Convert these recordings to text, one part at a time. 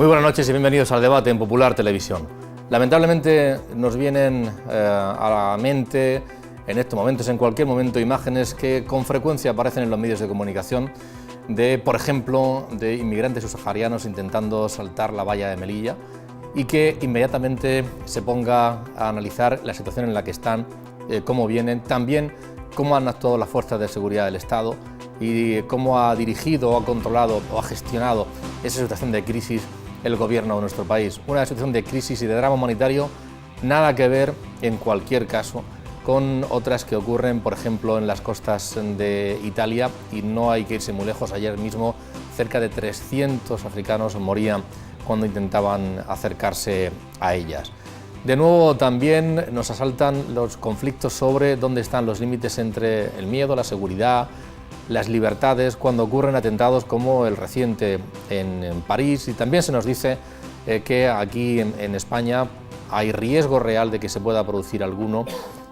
buenas noches y bienvenidos al debate en Popular Televisión. Lamentablemente nos vienen a la mente en estos momentos, en cualquier momento, imágenes que con frecuencia aparecen en los medios de comunicación de, por ejemplo, de inmigrantes subsaharianos intentando saltar la valla de Melilla y que inmediatamente se ponga a analizar la situación en la que están, cómo vienen, también cómo han actuado las fuerzas de seguridad del Estado y cómo ha dirigido, o ha controlado o ha gestionado esa situación de crisis el gobierno de nuestro país. Una situación de crisis y de drama humanitario nada que ver, en cualquier caso, con otras que ocurren, por ejemplo, en las costas de Italia, y no hay que irse muy lejos. Ayer mismo cerca de 300 africanos morían cuando intentaban acercarse a ellas. De nuevo también nos asaltan los conflictos sobre dónde están los límites entre el miedo, la seguridad, las libertades, cuando ocurren atentados como el reciente en París, y también se nos dice que aquí en España hay riesgo real de que se pueda producir alguno,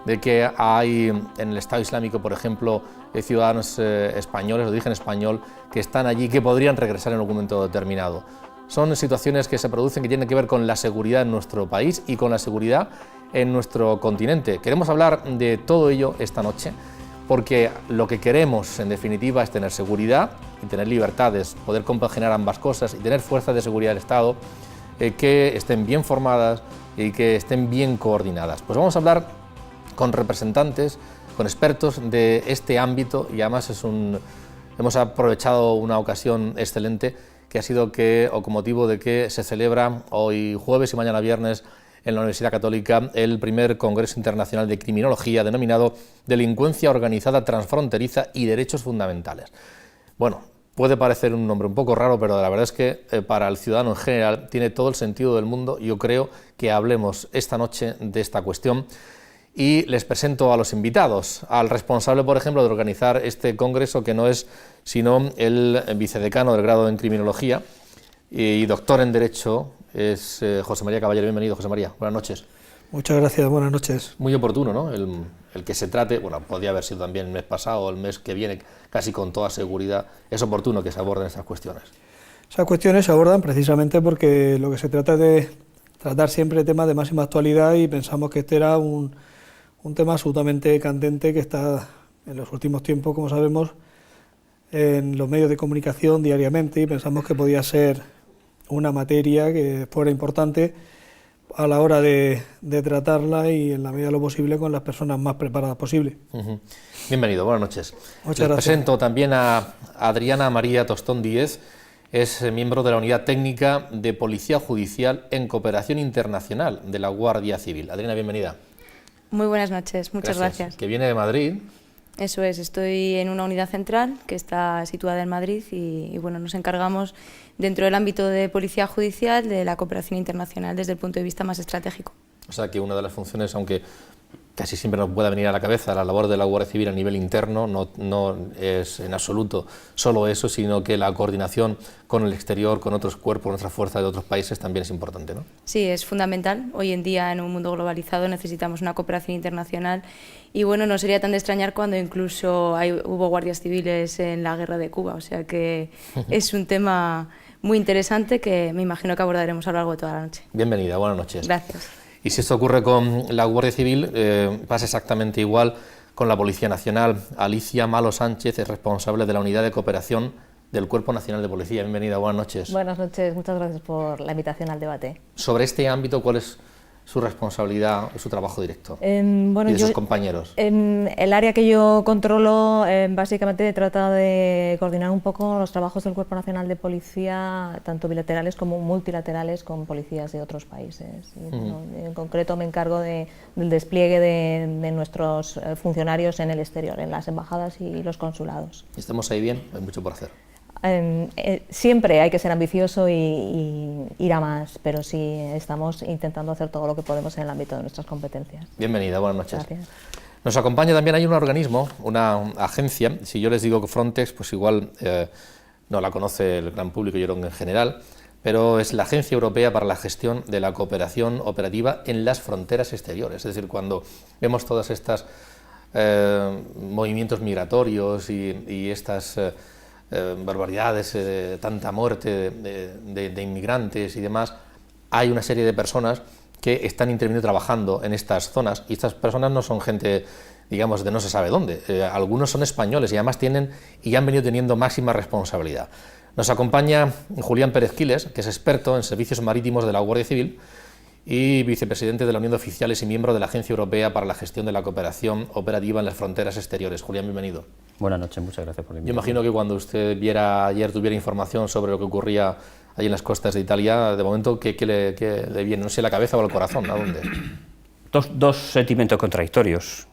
de que hay en el Estado Islámico, por ejemplo, ciudadanos españoles de origen español que están allí, que podrían regresar en algún momento determinado. Son situaciones que se producen que tienen que ver con la seguridad en nuestro país y con la seguridad en nuestro continente. Queremos hablar de todo ello esta noche, porque lo que queremos, en definitiva, es tener seguridad y tener libertades, poder compaginar ambas cosas y tener fuerzas de seguridad del Estado que estén bien formadas y que estén bien coordinadas. Pues vamos a hablar con representantes, con expertos de este ámbito, y además hemos aprovechado una ocasión excelente que ha sido con motivo de que se celebra hoy jueves y mañana viernes en la Universidad Católica el primer Congreso Internacional de Criminología denominado Delincuencia Organizada Transfronteriza y Derechos Fundamentales. Bueno, puede parecer un nombre un poco raro, pero la verdad es que para el ciudadano en general tiene todo el sentido del mundo. Yo creo que hablemos esta noche de esta cuestión y les presento a los invitados, al responsable, por ejemplo, de organizar este congreso, que no es sino el vicedecano del grado en Criminología y doctor en Derecho, es José María Caballero. Bienvenido, José María, buenas noches. Muchas gracias, buenas noches. Muy oportuno, ¿no? El que se trate, bueno, podría haber sido también el mes pasado o el mes que viene, casi con toda seguridad, es oportuno que se aborden estas cuestiones. Esas cuestiones se abordan precisamente porque lo que se trata es de tratar siempre temas de máxima actualidad, y pensamos que este era un tema absolutamente candente que está en los últimos tiempos, como sabemos, en los medios de comunicación diariamente, y pensamos que podía ser una materia que fuera importante a la hora de tratarla, y en la medida de lo posible con las personas más preparadas posible. Bienvenido, buenas noches. Muchas gracias. Presento también a Adriana María Tostón Díez, es miembro de la Unidad Técnica de Policía Judicial en Cooperación Internacional de la Guardia Civil. Adriana, bienvenida. Muy buenas noches, muchas gracias. Que viene de Madrid. Eso es, estoy en una unidad central que está situada en Madrid y bueno, nos encargamos dentro del ámbito de policía judicial de la cooperación internacional desde el punto de vista más estratégico. O sea que una de las funciones, aunque casi siempre nos pueda venir a la cabeza, la labor de la Guardia Civil a nivel interno no es en absoluto solo eso, sino que la coordinación con el exterior, con otros cuerpos, otras fuerzas de otros países también es importante, ¿no? Sí, es fundamental. Hoy en día, en un mundo globalizado, necesitamos una cooperación internacional, y bueno, no sería tan de extrañar cuando incluso hubo guardias civiles en la guerra de Cuba, o sea que es un tema muy interesante que me imagino que abordaremos a lo largo de toda la noche. Bienvenida, buenas noches. Gracias. Y si esto ocurre con la Guardia Civil, pasa exactamente igual con la Policía Nacional. Alicia Malo Sánchez es responsable de la Unidad de Cooperación del Cuerpo Nacional de Policía. Bienvenida, buenas noches. Buenas noches, muchas gracias por la invitación al debate. Sobre este ámbito, ¿cuál es su responsabilidad y su trabajo directo? Bueno, y de sus compañeros. En el área que yo controlo, básicamente trata de coordinar un poco los trabajos del Cuerpo Nacional de Policía, tanto bilaterales como multilaterales, con policías de otros países. En concreto me encargo del despliegue de nuestros funcionarios en el exterior, en las embajadas y los consulados. ¿Estamos ahí bien? Hay mucho por hacer. Siempre hay que ser ambicioso y ir a más, pero sí estamos intentando hacer todo lo que podemos en el ámbito de nuestras competencias. Bienvenida, buenas noches. Gracias. Nos acompaña también, hay un organismo, una agencia. Si yo les digo que Frontex, pues igual no la conoce el gran público, yo creo que en general, pero es la Agencia Europea para la Gestión de la Cooperación Operativa en las Fronteras Exteriores. Es decir, cuando vemos todas estas movimientos migratorios y estas barbaridades, tanta muerte de inmigrantes y demás, hay una serie de personas que están interviniendo trabajando en estas zonas, y estas personas no son gente, digamos, de no se sabe dónde. Algunos son españoles y además tienen y han venido teniendo máxima responsabilidad. Nos acompaña Julián Pérez Quiles, que es experto en servicios marítimos de la Guardia Civil y vicepresidente de la Unión de Oficiales y miembro de la Agencia Europea para la Gestión de la Cooperación Operativa en las Fronteras Exteriores. Julián, bienvenido. Buenas noches, muchas gracias por la invitación. Yo imagino que cuando usted viera ayer, tuviera información sobre lo que ocurría allí en las costas de Italia, de momento, ¿qué le viene? No sé, a la cabeza o al corazón, ¿a dónde? Dos sentimientos contradictorios.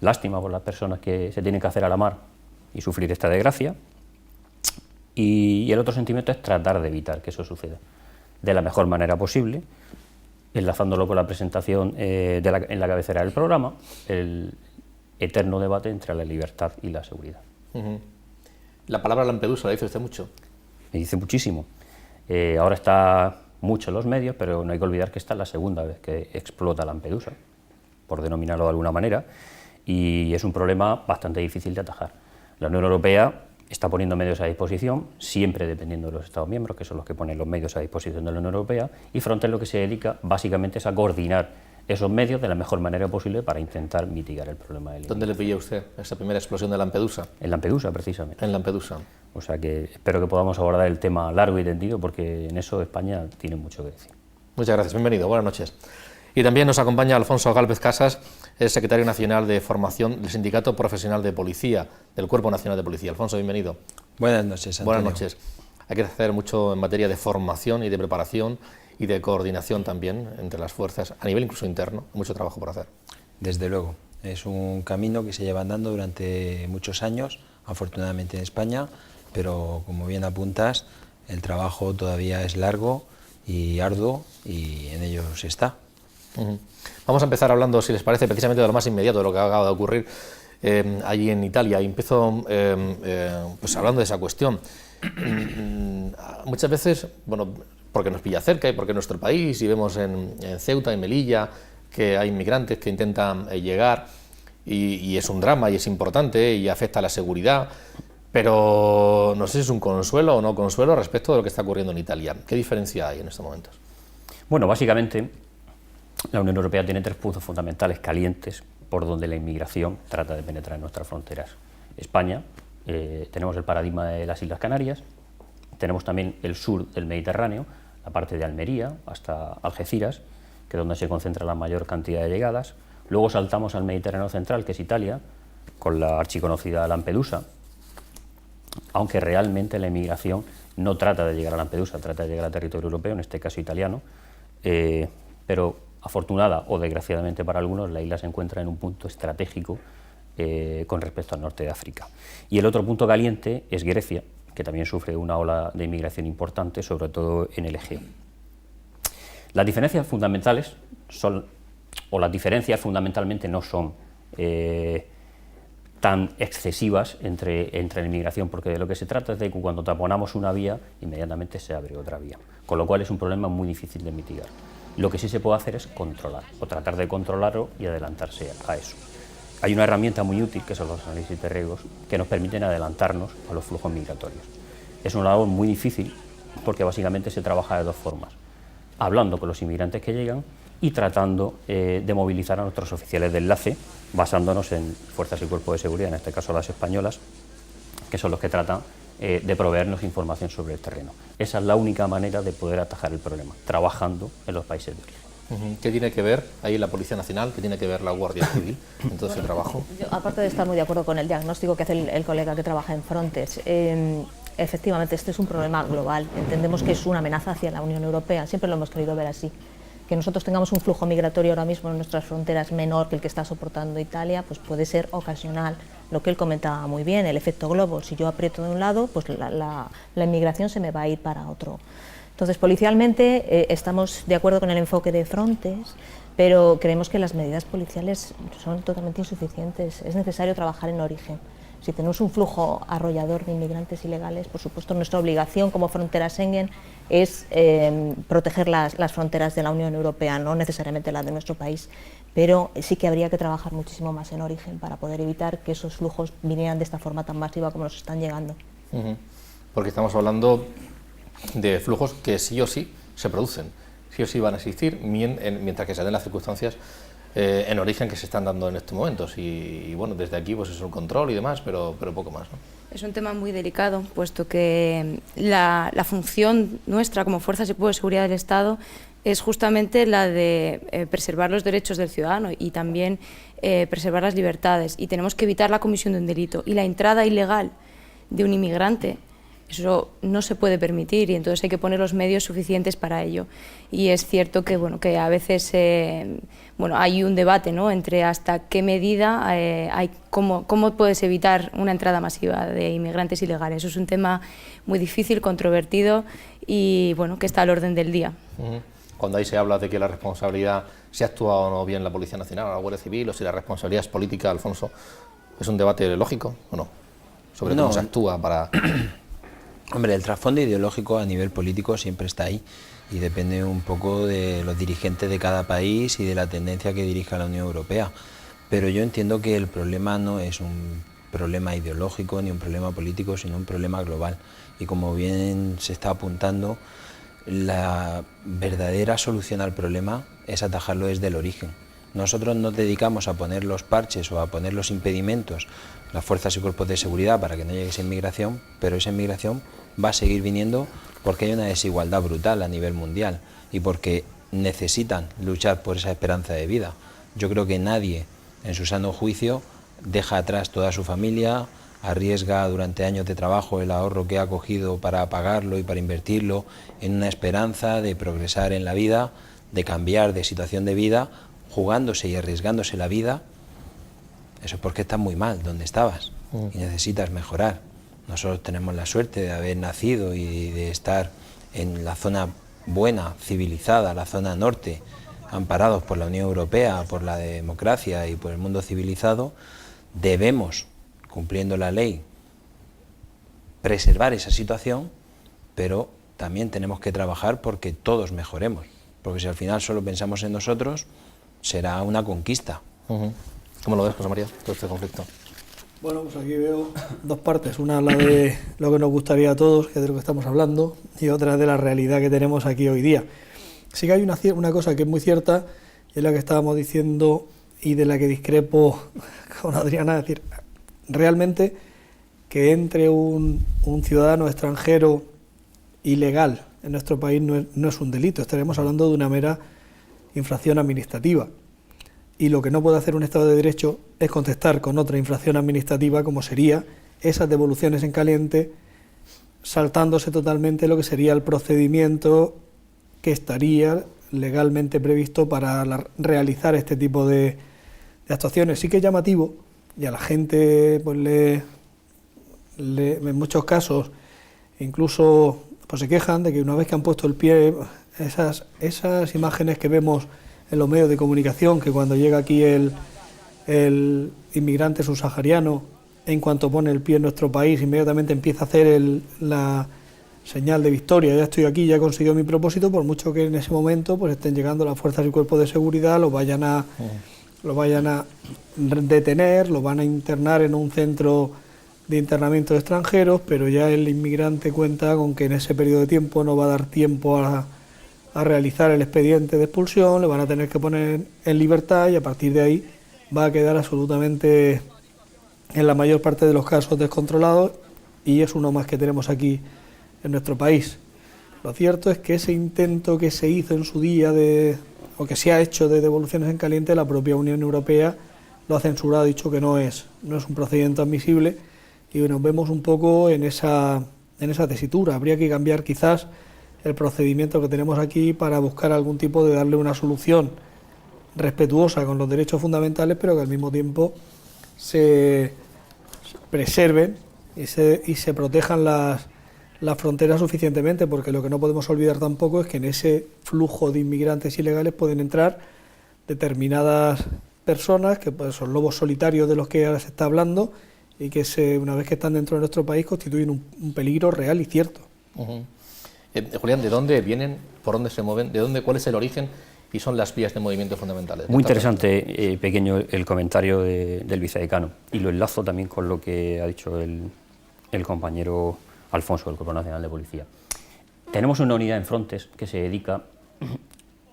Lástima por las personas que se tienen que hacer a la mar y sufrir esta desgracia. Y el otro sentimiento es tratar de evitar que eso suceda de la mejor manera posible, enlazándolo con la presentación en la cabecera del programa, el eterno debate entre la libertad y la seguridad. La palabra Lampedusa, ¿la dice usted mucho? Me dice muchísimo. Ahora está mucho en los medios, pero no hay que olvidar que esta es la segunda vez que explota Lampedusa, por denominarlo de alguna manera, y es un problema bastante difícil de atajar. La Unión Europea está poniendo medios a disposición, siempre dependiendo de los Estados miembros, que son los que ponen los medios a disposición de la Unión Europea, y Frontex lo que se dedica básicamente es a coordinar esos medios de la mejor manera posible para intentar mitigar el problema del ¿Dónde le pilló usted esa primera explosión de Lampedusa? En Lampedusa, precisamente. En Lampedusa. O sea que espero que podamos abordar el tema largo y tendido, porque en eso España tiene mucho que decir. Muchas gracias, bienvenido, buenas noches. Y también nos acompaña Alfonso Gálvez Casas, es secretario nacional de formación del Sindicato Profesional de Policía, del Cuerpo Nacional de Policía. Alfonso, bienvenido. Buenas noches, Antonio. Buenas noches. Hay que hacer mucho en materia de formación y de preparación y de coordinación también entre las fuerzas, a nivel incluso interno, mucho trabajo por hacer. Desde luego, es un camino que se lleva andando durante muchos años, afortunadamente en España, pero como bien apuntas, el trabajo todavía es largo y arduo y en ello se está. Vamos a empezar hablando, si les parece, precisamente de lo más inmediato, de lo que acaba de ocurrir allí en Italia. Y empiezo pues hablando de esa cuestión. Muchas veces, bueno, porque nos pilla cerca y porque es nuestro país, y vemos en Ceuta, en Melilla, que hay inmigrantes que intentan llegar, y es un drama y es importante y afecta a la seguridad, pero no sé si es un consuelo o no consuelo respecto de lo que está ocurriendo en Italia. ¿Qué diferencia hay en estos momentos? Bueno, básicamente la Unión Europea tiene tres puntos fundamentales calientes por donde la inmigración trata de penetrar en nuestras fronteras. España, tenemos el paradigma de las Islas Canarias, tenemos también el sur del Mediterráneo, la parte de Almería hasta Algeciras, que es donde se concentra la mayor cantidad de llegadas. Luego saltamos al Mediterráneo central, que es Italia, con la archiconocida Lampedusa, aunque realmente la inmigración no trata de llegar a Lampedusa, trata de llegar a territorio europeo, en este caso italiano, pero afortunada o desgraciadamente para algunos, la isla se encuentra en un punto estratégico con respecto al norte de África. Y el otro punto caliente es Grecia, que también sufre una ola de inmigración importante, sobre todo en el Egeo. Las diferencias fundamentales son, o las diferencias fundamentalmente no son tan excesivas entre la inmigración, porque de lo que se trata es de que cuando taponamos una vía, inmediatamente se abre otra vía, con lo cual es un problema muy difícil de mitigar. Lo que sí se puede hacer es controlar, o tratar de controlarlo y adelantarse a eso. Hay una herramienta muy útil, que son los análisis de riesgos, que nos permiten adelantarnos a los flujos migratorios. Es una labor muy difícil, porque básicamente se trabaja de dos formas: hablando con los inmigrantes que llegan y tratando de movilizar a nuestros oficiales de enlace, basándonos en fuerzas y cuerpos de seguridad, en este caso las españolas, que son los que tratan de proveernos información sobre el terreno. Esa es la única manera de poder atajar el problema, trabajando en los países de origen. ¿Qué tiene que ver ahí la Policía Nacional, qué tiene que ver la Guardia Civil en todo ese trabajo? Yo, aparte de estar muy de acuerdo con el diagnóstico que hace el colega que trabaja en Frontex, efectivamente este es un problema global. Entendemos que es una amenaza hacia la Unión Europea, siempre lo hemos querido ver así. Que nosotros tengamos un flujo migratorio ahora mismo en nuestras fronteras menor que el que está soportando Italia, pues puede ser ocasional. Lo que él comentaba muy bien, el efecto globo. Si yo aprieto de un lado, pues la inmigración se me va a ir para otro. Entonces, policialmente estamos de acuerdo con el enfoque de Frontex, pero creemos que las medidas policiales son totalmente insuficientes. Es necesario trabajar en origen. Si tenemos un flujo arrollador de inmigrantes ilegales, por supuesto nuestra obligación como frontera Schengen es proteger las fronteras de la Unión Europea, no necesariamente las de nuestro país, pero sí que habría que trabajar muchísimo más en origen para poder evitar que esos flujos vinieran de esta forma tan masiva como nos están llegando. porque estamos hablando de flujos que sí o sí se producen, sí o sí van a existir, mientras que se den las circunstancias en origen que se están dando en estos momentos. Y bueno, desde aquí pues es un control y demás, pero poco más, ¿no? Es un tema muy delicado, puesto que la función nuestra como Fuerzas y Cuerpos de Seguridad del Estado es justamente la de preservar los derechos del ciudadano y también preservar las libertades. Y tenemos que evitar la comisión de un delito. Y la entrada ilegal de un inmigrante, eso no se puede permitir, y entonces hay que poner los medios suficientes para ello. Y es cierto que, bueno, que a veces hay un debate, ¿no?, entre hasta qué medida cómo puedes evitar una entrada masiva de inmigrantes ilegales. Eso es un tema muy difícil, controvertido y bueno, que está al orden del día. Cuando ahí se habla de que la responsabilidad, si actúa o no bien la Policía Nacional o la Guardia Civil, o si la responsabilidad es política, Alfonso, ¿es un debate lógico o no? Sobre cómo se actúa para... Hombre, el trasfondo ideológico a nivel político siempre está ahí y depende un poco de los dirigentes de cada país y de la tendencia que dirija la Unión Europea. Pero yo entiendo que el problema no es un problema ideológico ni un problema político, sino un problema global. Y como bien se está apuntando, la verdadera solución al problema es atajarlo desde el origen. Nosotros nos dedicamos a poner los parches o a poner los impedimentos, las fuerzas y cuerpos de seguridad, para que no llegue esa inmigración, pero esa inmigración va a seguir viniendo porque hay una desigualdad brutal a nivel mundial y porque necesitan luchar por esa esperanza de vida. Yo creo que nadie en su sano juicio deja atrás toda su familia, arriesga durante años de trabajo el ahorro que ha cogido para pagarlo y para invertirlo en una esperanza de progresar en la vida, de cambiar de situación de vida, jugándose y arriesgándose la vida. Eso es porque estás muy mal donde estabas y necesitas mejorar. Nosotros tenemos la suerte de haber nacido y de estar en la zona buena, civilizada, la zona norte, amparados por la Unión Europea, por la democracia y por el mundo civilizado. Debemos, cumpliendo la ley, preservar esa situación, pero también tenemos que trabajar porque todos mejoremos, porque si al final solo pensamos en nosotros, será una conquista. ¿Cómo lo ves, José María, todo este conflicto? Bueno, pues aquí veo dos partes, una la de lo que nos gustaría a todos, que es de lo que estamos hablando, y otra de la realidad que tenemos aquí hoy día. Sí que hay una cosa que es muy cierta, y es la que estábamos diciendo y de la que discrepo con Adriana, es decir, realmente que entre un ciudadano extranjero ilegal en nuestro país no es un delito, estaremos hablando de una mera infracción administrativa. Y lo que no puede hacer un Estado de Derecho es contestar con otra infracción administrativa, como sería esas devoluciones en caliente, saltándose totalmente lo que sería el procedimiento que estaría legalmente previsto para realizar este tipo de actuaciones. Sí que es llamativo, y a la gente pues en muchos casos incluso pues se quejan de que una vez que han puesto el pie, esas imágenes que vemos en los medios de comunicación, que cuando llega aquí el inmigrante subsahariano, en cuanto pone el pie en nuestro país, inmediatamente empieza a hacer la señal de victoria, ya estoy aquí, ya he conseguido mi propósito, por mucho que en ese momento pues estén llegando las fuerzas y cuerpos de seguridad, lo vayan a detener, lo van a internar en un centro de internamiento de extranjeros, pero ya el inmigrante cuenta con que en ese periodo de tiempo no va a dar tiempo a realizar el expediente de expulsión, le van a tener que poner en libertad y a partir de ahí va a quedar absolutamente, en la mayor parte de los casos, descontrolado, y es uno más que tenemos aquí en nuestro país. Lo cierto es que ese intento que se hizo en su día o que se ha hecho de devoluciones en caliente, la propia Unión Europea lo ha censurado, ha dicho que no es un procedimiento admisible, y nos vemos un poco en esa tesitura. Habría que cambiar quizás el procedimiento que tenemos aquí para buscar algún tipo de darle una solución respetuosa con los derechos fundamentales, pero que al mismo tiempo se preserven y se protejan las fronteras suficientemente, porque lo que no podemos olvidar tampoco es que en ese flujo de inmigrantes ilegales pueden entrar determinadas personas que pues, son lobos solitarios de los que ahora se está hablando y que una vez que están dentro de nuestro país constituyen un peligro real y cierto. Julián, ¿de dónde vienen, por dónde se mueven, cuál es el origen y son las vías de movimiento fundamentales? Muy interesante, pequeño, el comentario del vicedecano, y lo enlazo también con lo que ha dicho el compañero Alfonso, del Cuerpo Nacional de Policía. Tenemos una unidad en Frontex que se dedica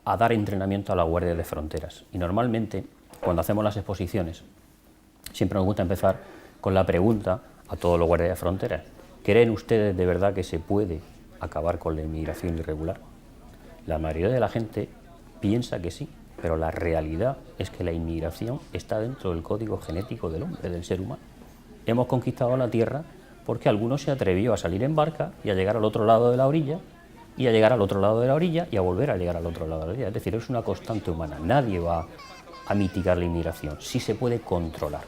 a dar entrenamiento a la Guardia de Fronteras. Y normalmente, cuando hacemos las exposiciones, siempre nos gusta empezar con la pregunta a todos los guardias de fronteras: ¿creen ustedes de verdad que se puede acabar con la inmigración irregular? La mayoría de la gente piensa que sí, pero la realidad es que la inmigración está dentro del código genético del hombre, del ser humano. Hemos conquistado la tierra porque alguno se atrevió a salir en barca y a llegar al otro lado de la orilla, y a llegar al otro lado de la orilla, y a volver a llegar al otro lado de la orilla. Es decir, es una constante humana. Nadie va a mitigar la inmigración. Sí se puede controlar.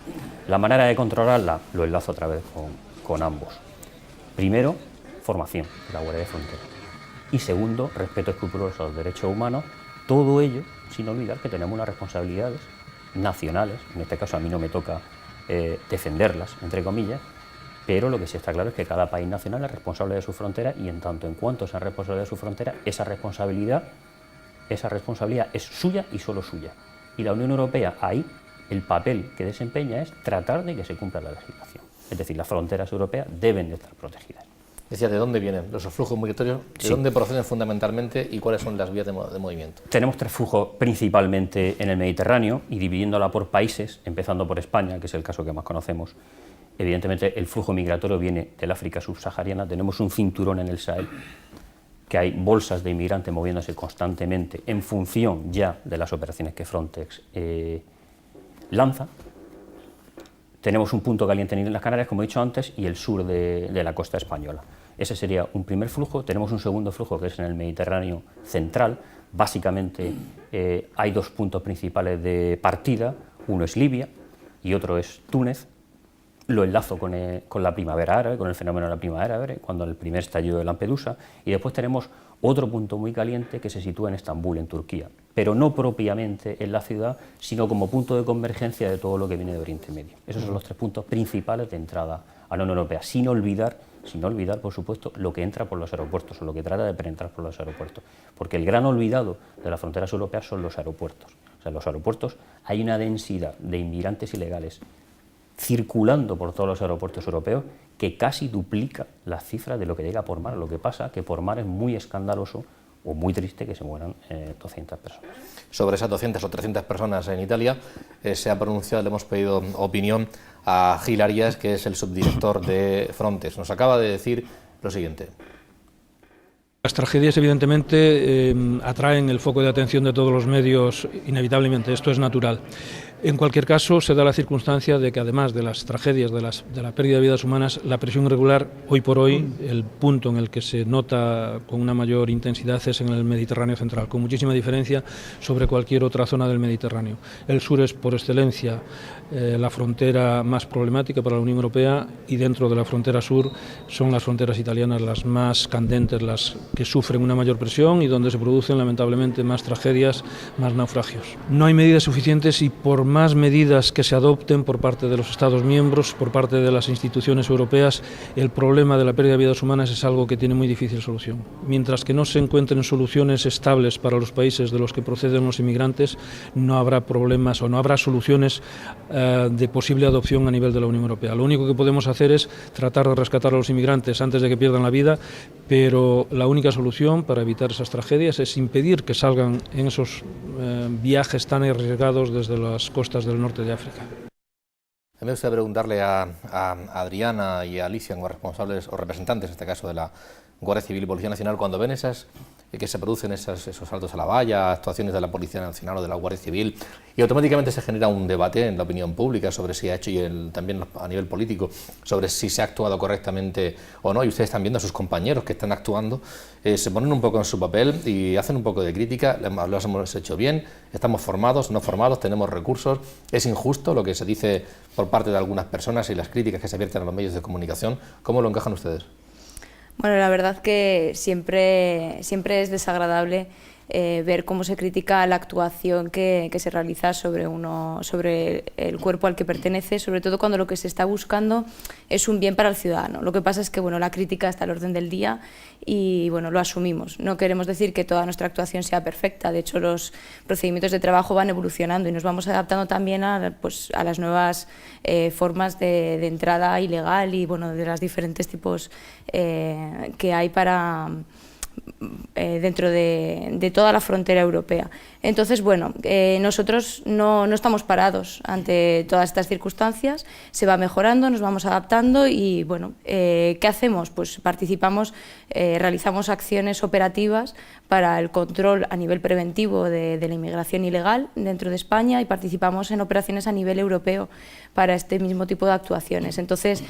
La manera de controlarla lo enlazo otra vez con ambos. Primero, formación de la Guardia de Fronteras. Y segundo, respeto escrupuloso a los derechos humanos. Todo ello sin olvidar que tenemos unas responsabilidades nacionales. En este caso a mí no me toca defenderlas, entre comillas, pero lo que sí está claro es que cada país nacional es responsable de su frontera, y en tanto en cuanto sea responsable de su frontera, esa responsabilidad es suya y solo suya. Y la Unión Europea, ahí, el papel que desempeña es tratar de que se cumpla la legislación. Es decir, las fronteras europeas deben de estar protegidas. Decía, ¿de dónde vienen los flujos migratorios? ¿De dónde proceden fundamentalmente y cuáles son las vías de movimiento? Tenemos 3 flujos principalmente en el Mediterráneo, y dividiéndola por países, empezando por España, que es el caso que más conocemos. Evidentemente el flujo migratorio viene del África subsahariana. Tenemos un cinturón en el Sahel, que hay bolsas de inmigrantes moviéndose constantemente en función ya de las operaciones que Frontex lanza. Tenemos un punto caliente en las Canarias, como he dicho antes, y el sur de la costa española. Ese sería un primer flujo. Tenemos un segundo flujo que es en el Mediterráneo central. Básicamente hay 2 puntos principales de partida. Uno es Libia y otro es Túnez. Lo enlazo con la primavera árabe, con el fenómeno de la primavera árabe, cuando el primer estallido de Lampedusa. Y después tenemos otro punto muy caliente que se sitúa en Estambul, en Turquía, pero no propiamente en la ciudad, sino como punto de convergencia de todo lo que viene de Oriente Medio. Esos son los 3 puntos principales de entrada a la Unión Europea, sin olvidar, por supuesto, lo que entra por los aeropuertos, o lo que trata de penetrar por los aeropuertos, porque el gran olvidado de las fronteras europeas son los aeropuertos. O sea, en los aeropuertos hay una densidad de inmigrantes ilegales circulando por todos los aeropuertos europeos que casi duplica las cifras de lo que llega por mar. Lo que pasa que por mar es muy escandaloso o muy triste que se mueran 200 personas. Sobre esas 200 o 300 personas en Italia se ha pronunciado, le hemos pedido opinión a Gil Arias, que es el subdirector de Frontex. Nos acaba de decir lo siguiente. Las tragedias evidentemente atraen el foco de atención de todos los medios inevitablemente, esto es natural. En cualquier caso, se da la circunstancia de que además de las tragedias, de la pérdida de vidas humanas, la presión irregular, hoy por hoy, el punto en el que se nota con una mayor intensidad es en el Mediterráneo central, con muchísima diferencia sobre cualquier otra zona del Mediterráneo. El sur es por excelencia la frontera más problemática para la Unión Europea, y dentro de la frontera sur son las fronteras italianas las más candentes, las que sufren una mayor presión y donde se producen lamentablemente más tragedias, más naufragios. No hay medidas suficientes, y por más medidas que se adopten por parte de los Estados miembros, por parte de las instituciones europeas, el problema de la pérdida de vidas humanas es algo que tiene muy difícil solución. Mientras que no se encuentren soluciones estables para los países de los que proceden los inmigrantes, no habrá problemas o no habrá soluciones de posible adopción a nivel de la Unión Europea. Lo único que podemos hacer es tratar de rescatar a los inmigrantes antes de que pierdan la vida, pero la única solución para evitar esas tragedias es impedir que salgan en esos viajes tan arriesgados desde las costas del norte de África. Me gustaría preguntarle a Adriana y a Alicia, como responsables o representantes, en este caso, de la Guardia Civil y Policía Nacional, cuando ven que se producen esos saltos a la valla, actuaciones de la Policía Nacional o de la Guardia Civil, y automáticamente se genera un debate en la opinión pública sobre si ha hecho, y también a nivel político, sobre si se ha actuado correctamente o no, y ustedes están viendo a sus compañeros que están actuando, se ponen un poco en su papel y hacen un poco de crítica. Lo hemos hecho bien, estamos formados, no formados, tenemos recursos, es injusto lo que se dice por parte de algunas personas y las críticas que se vierten a los medios de comunicación. ¿Cómo lo encajan ustedes? Bueno, la verdad que siempre es desagradable ver cómo se critica la actuación que se realiza sobre el cuerpo al que pertenece, sobre todo cuando lo que se está buscando es un bien para el ciudadano. Lo que pasa es que bueno, la crítica está al orden del día y bueno, lo asumimos. No queremos decir que toda nuestra actuación sea perfecta, de hecho los procedimientos de trabajo van evolucionando y nos vamos adaptando también a las nuevas formas de entrada ilegal y bueno, de los diferentes tipos que hay dentro de toda la frontera europea. Entonces, bueno, nosotros no estamos parados ante todas estas circunstancias, se va mejorando, nos vamos adaptando y, bueno, ¿qué hacemos? Pues participamos, realizamos acciones operativas para el control a nivel preventivo de la inmigración ilegal dentro de España y participamos en operaciones a nivel europeo para este mismo tipo de actuaciones. Entonces,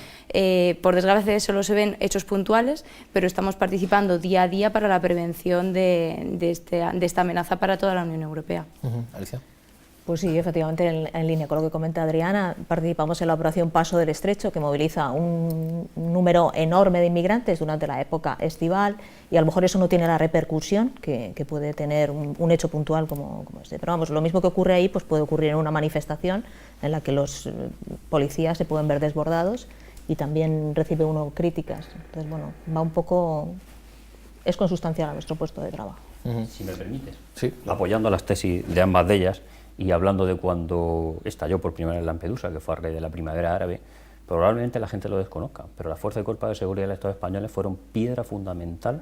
por desgracia, solo se ven hechos puntuales, pero estamos participando día a día para la prevención de esta amenaza para toda la Unión Europea. Alicia. Pues sí, efectivamente, en línea con lo que comenta Adriana, participamos en la operación Paso del Estrecho, que moviliza un número enorme de inmigrantes durante la época estival, y a lo mejor eso no tiene la repercusión que puede tener un hecho puntual como este. Pero vamos, lo mismo que ocurre ahí, pues puede ocurrir en una manifestación en la que los policías se pueden ver desbordados y también recibe uno críticas. Entonces, bueno, va un poco, es consustancial a nuestro puesto de trabajo. Si me permites, sí, apoyando las tesis de ambas de ellas y hablando de cuando estalló por primera vez Lampedusa, que fue a raíz de la primavera árabe, probablemente la gente lo desconozca, pero las fuerzas y cuerpos de seguridad del Estado españoles fueron piedra fundamental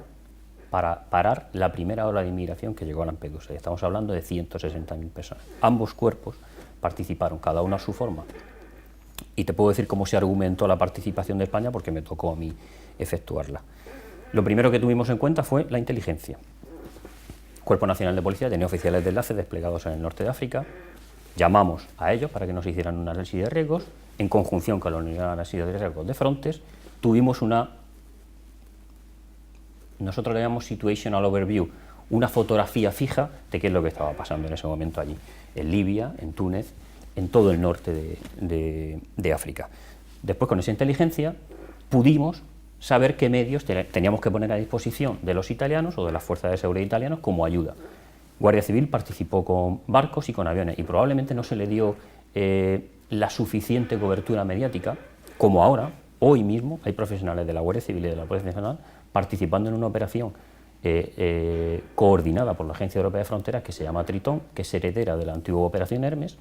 para parar la primera ola de inmigración que llegó a Lampedusa. Y estamos hablando de 160.000 personas. Ambos cuerpos participaron, cada uno a su forma. Y te puedo decir cómo se argumentó la participación de España, porque me tocó a mí efectuarla. Lo primero que tuvimos en cuenta fue la inteligencia. Cuerpo Nacional de Policía tenía oficiales de enlace desplegados en el norte de África. Llamamos a ellos para que nos hicieran un análisis de riesgos. En conjunción con la unidad de análisis de riesgos de Frontex, tuvimos nosotros le llamamos situational overview, una fotografía fija de qué es lo que estaba pasando en ese momento allí, en Libia, en Túnez, en todo el norte de África. Después, con esa inteligencia, pudimos saber qué medios teníamos que poner a disposición de los italianos o de las fuerzas de seguridad italianos como ayuda. Guardia Civil participó con barcos y con aviones y probablemente no se le dio la suficiente cobertura mediática como ahora. Hoy mismo hay profesionales de la Guardia Civil y de la Policía Nacional participando en una operación coordinada por la Agencia Europea de Fronteras que se llama Tritón, que es heredera de la antigua Operación Hermes,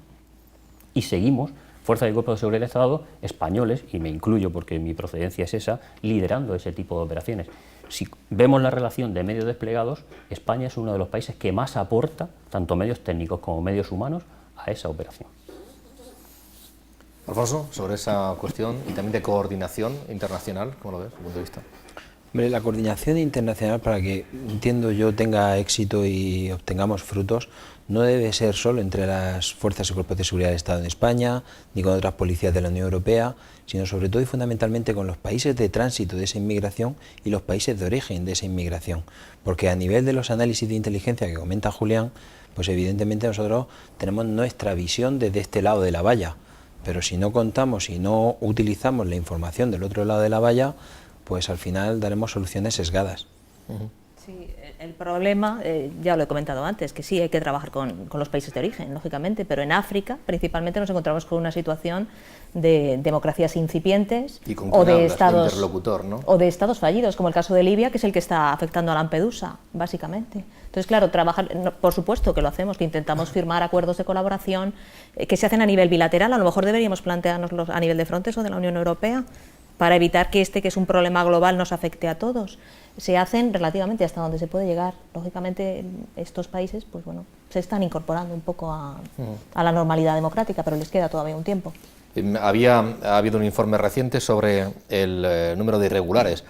y seguimos fuerzas y cuerpos de seguridad del Estado españoles, y me incluyo porque mi procedencia es esa, liderando ese tipo de operaciones. Si vemos la relación de medios desplegados, España es uno de los países que más aporta, tanto medios técnicos como medios humanos, a esa operación. Alfonso, sobre esa cuestión y también de coordinación internacional, ¿cómo lo ves, desde tu punto de vista? Hombre, la coordinación internacional, para que, entiendo yo, tenga éxito y obtengamos frutos, no debe ser solo entre las fuerzas y cuerpos de seguridad del Estado en España, ni con otras policías de la Unión Europea, sino sobre todo y fundamentalmente con los países de tránsito de esa inmigración y los países de origen de esa inmigración. Porque a nivel de los análisis de inteligencia que comenta Julián, pues evidentemente nosotros tenemos nuestra visión desde este lado de la valla, pero si no contamos y no utilizamos la información del otro lado de la valla, pues al final daremos soluciones sesgadas. Sí, el problema, ya lo he comentado antes, que sí hay que trabajar con los países de origen, lógicamente, pero en África principalmente nos encontramos con una situación de democracias incipientes y con o de hablas, estados interlocutor, ¿no? o de estados fallidos, como el caso de Libia, que es el que está afectando a Lampedusa, básicamente. Entonces, claro, trabajar, por supuesto que lo hacemos, que intentamos firmar acuerdos de colaboración que se hacen a nivel bilateral, a lo mejor deberíamos planteárnoslos a nivel de Frontex o de la Unión Europea, para evitar que que es un problema global, nos afecte a todos. Se hacen relativamente hasta donde se puede llegar. Lógicamente, estos países, pues bueno, se están incorporando un poco a la normalidad democrática, pero les queda todavía un tiempo. Ha habido un informe reciente sobre el número de irregulares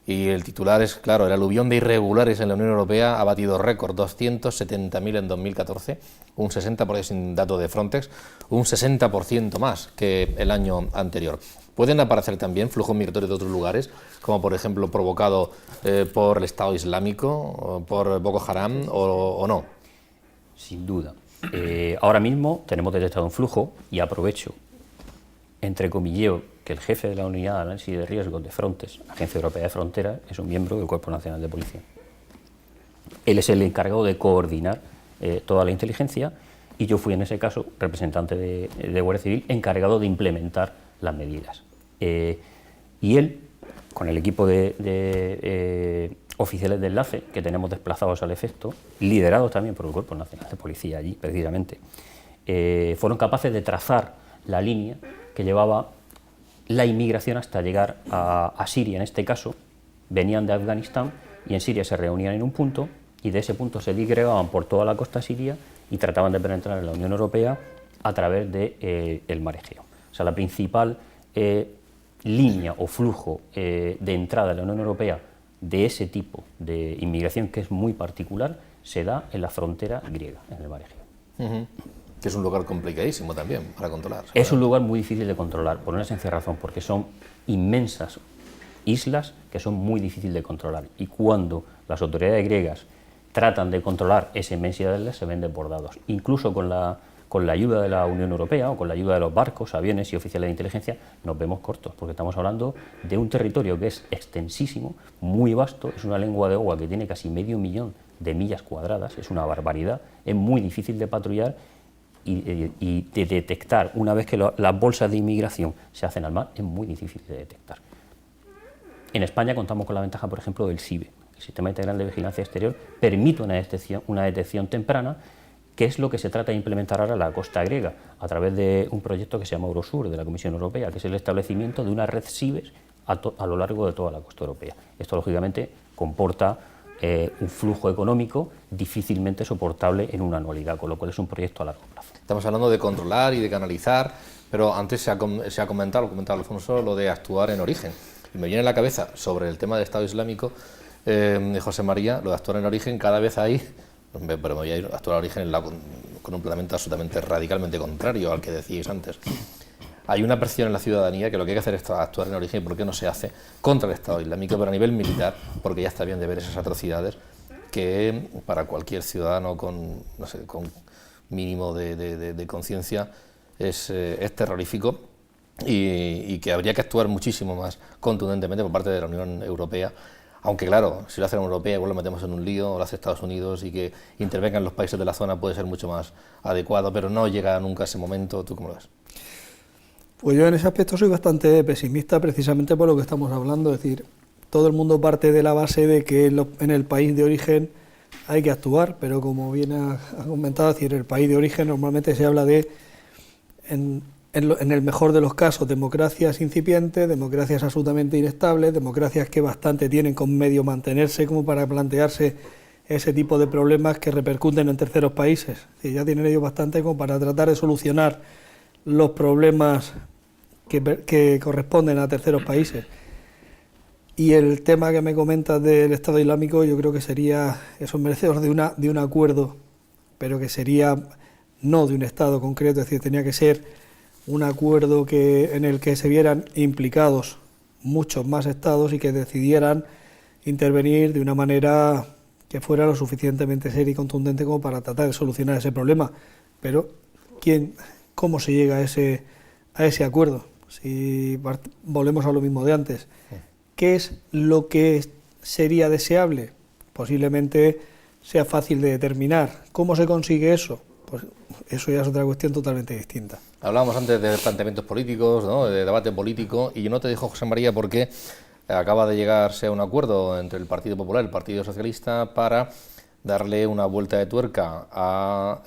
y el titular es, claro, el aluvión de irregulares en la Unión Europea ha batido récord, 270.000 en 2014, un 60%, sin dato de Frontex, un 60% más que el año anterior. Pueden aparecer también flujos migratorios de otros lugares, como por ejemplo provocado por el Estado Islámico, por Boko Haram o no. Sin duda. Ahora mismo tenemos detectado un flujo y aprovecho, entrecomilleo, que el jefe de la unidad de análisis de riesgos de Frontex, Agencia Europea de Fronteras, es un miembro del Cuerpo Nacional de Policía. Él es el encargado de coordinar toda la inteligencia y yo fui en ese caso representante de Guardia Civil encargado de implementar las medidas. Y él, con el equipo de oficiales de enlace que tenemos desplazados al efecto, liderados también por el Cuerpo Nacional de Policía allí, precisamente, fueron capaces de trazar la línea que llevaba la inmigración hasta llegar a Siria. En este caso, venían de Afganistán y en Siria se reunían en un punto y de ese punto se disgregaban por toda la costa siria y trataban de penetrar en la Unión Europea a través del mar Egeo. O sea, la principal línea o flujo de entrada a la Unión Europea de ese tipo de inmigración, que es muy particular, se da en la frontera griega, en el mar Egeo. Que es un lugar complicadísimo también para controlar. Es un lugar muy difícil de controlar, por una sencilla razón, porque son inmensas islas que son muy difíciles de controlar. Y cuando las autoridades griegas tratan de controlar esa inmensidad de islas, se ven desbordados. Incluso con la ayuda de la Unión Europea o con la ayuda de los barcos, aviones y oficiales de inteligencia, nos vemos cortos, porque estamos hablando de un territorio que es extensísimo, muy vasto, es una lengua de agua que tiene casi 500.000 de millas cuadradas, es una barbaridad, es muy difícil de patrullar y de detectar. Una vez que las bolsas de inmigración se hacen al mar, es muy difícil de detectar. En España contamos con la ventaja, por ejemplo, del SIBE. El Sistema Integral de Vigilancia Exterior permite una detección temprana, que es lo que se trata de implementar ahora en la costa griega, a través de un proyecto que se llama Eurosur, de la Comisión Europea, que es el establecimiento de una red SIBES a lo largo de toda la costa europea. Esto, lógicamente, comporta un flujo económico difícilmente soportable en una anualidad, con lo cual es un proyecto a largo plazo. Estamos hablando de controlar y de canalizar, pero antes se ha comentado, lo comentaba Alfonso, lo de actuar en origen. Y me viene a la cabeza, sobre el tema del Estado Islámico, José María, lo de actuar en origen, cada vez hay, pero me voy a ir a actuar en origen con un planteamiento absolutamente radicalmente contrario al que decíais antes. Hay una presión en la ciudadanía que lo que hay que hacer es actuar en origen, y por qué no se hace contra el Estado Islámico, pero a nivel militar, porque ya está bien de ver esas atrocidades que para cualquier ciudadano con mínimo de conciencia es terrorífico, y que habría que actuar muchísimo más contundentemente por parte de la Unión Europea. Aunque claro, si lo hace la Unión Europea igual lo metemos en un lío, o lo hace Estados Unidos, y que intervengan los países de la zona puede ser mucho más adecuado, pero no llega nunca ese momento. ¿Tú cómo lo ves? Pues yo en ese aspecto soy bastante pesimista, precisamente por lo que estamos hablando. Es decir, todo el mundo parte de la base de que en el país de origen hay que actuar, pero como bien ha comentado, es decir, el país de origen normalmente se habla de, en el mejor de los casos, democracias incipientes, democracias absolutamente inestables, democracias que bastante tienen con medio mantenerse como para plantearse ese tipo de problemas que repercuten en terceros países. Es decir, ya tienen ellos bastante como para tratar de solucionar los problemas que corresponden a terceros países. Y el tema que me comentas del Estado Islámico, yo creo que sería eso, merecedor de un acuerdo, pero que sería no de un Estado concreto, es decir, tenía que ser un acuerdo en el que se vieran implicados muchos más Estados y que decidieran intervenir de una manera que fuera lo suficientemente seria y contundente como para tratar de solucionar ese problema. Pero ¿cómo se llega a ese acuerdo? Si volvemos a lo mismo de antes, ¿qué es lo que sería deseable? Posiblemente sea fácil de determinar. ¿Cómo se consigue eso? Pues eso ya es otra cuestión totalmente distinta. Hablábamos antes de planteamientos políticos, ¿no?, de debate político, y no te dijo José María por qué acaba de llegarse a un acuerdo entre el Partido Popular y el Partido Socialista para darle una vuelta de tuerca a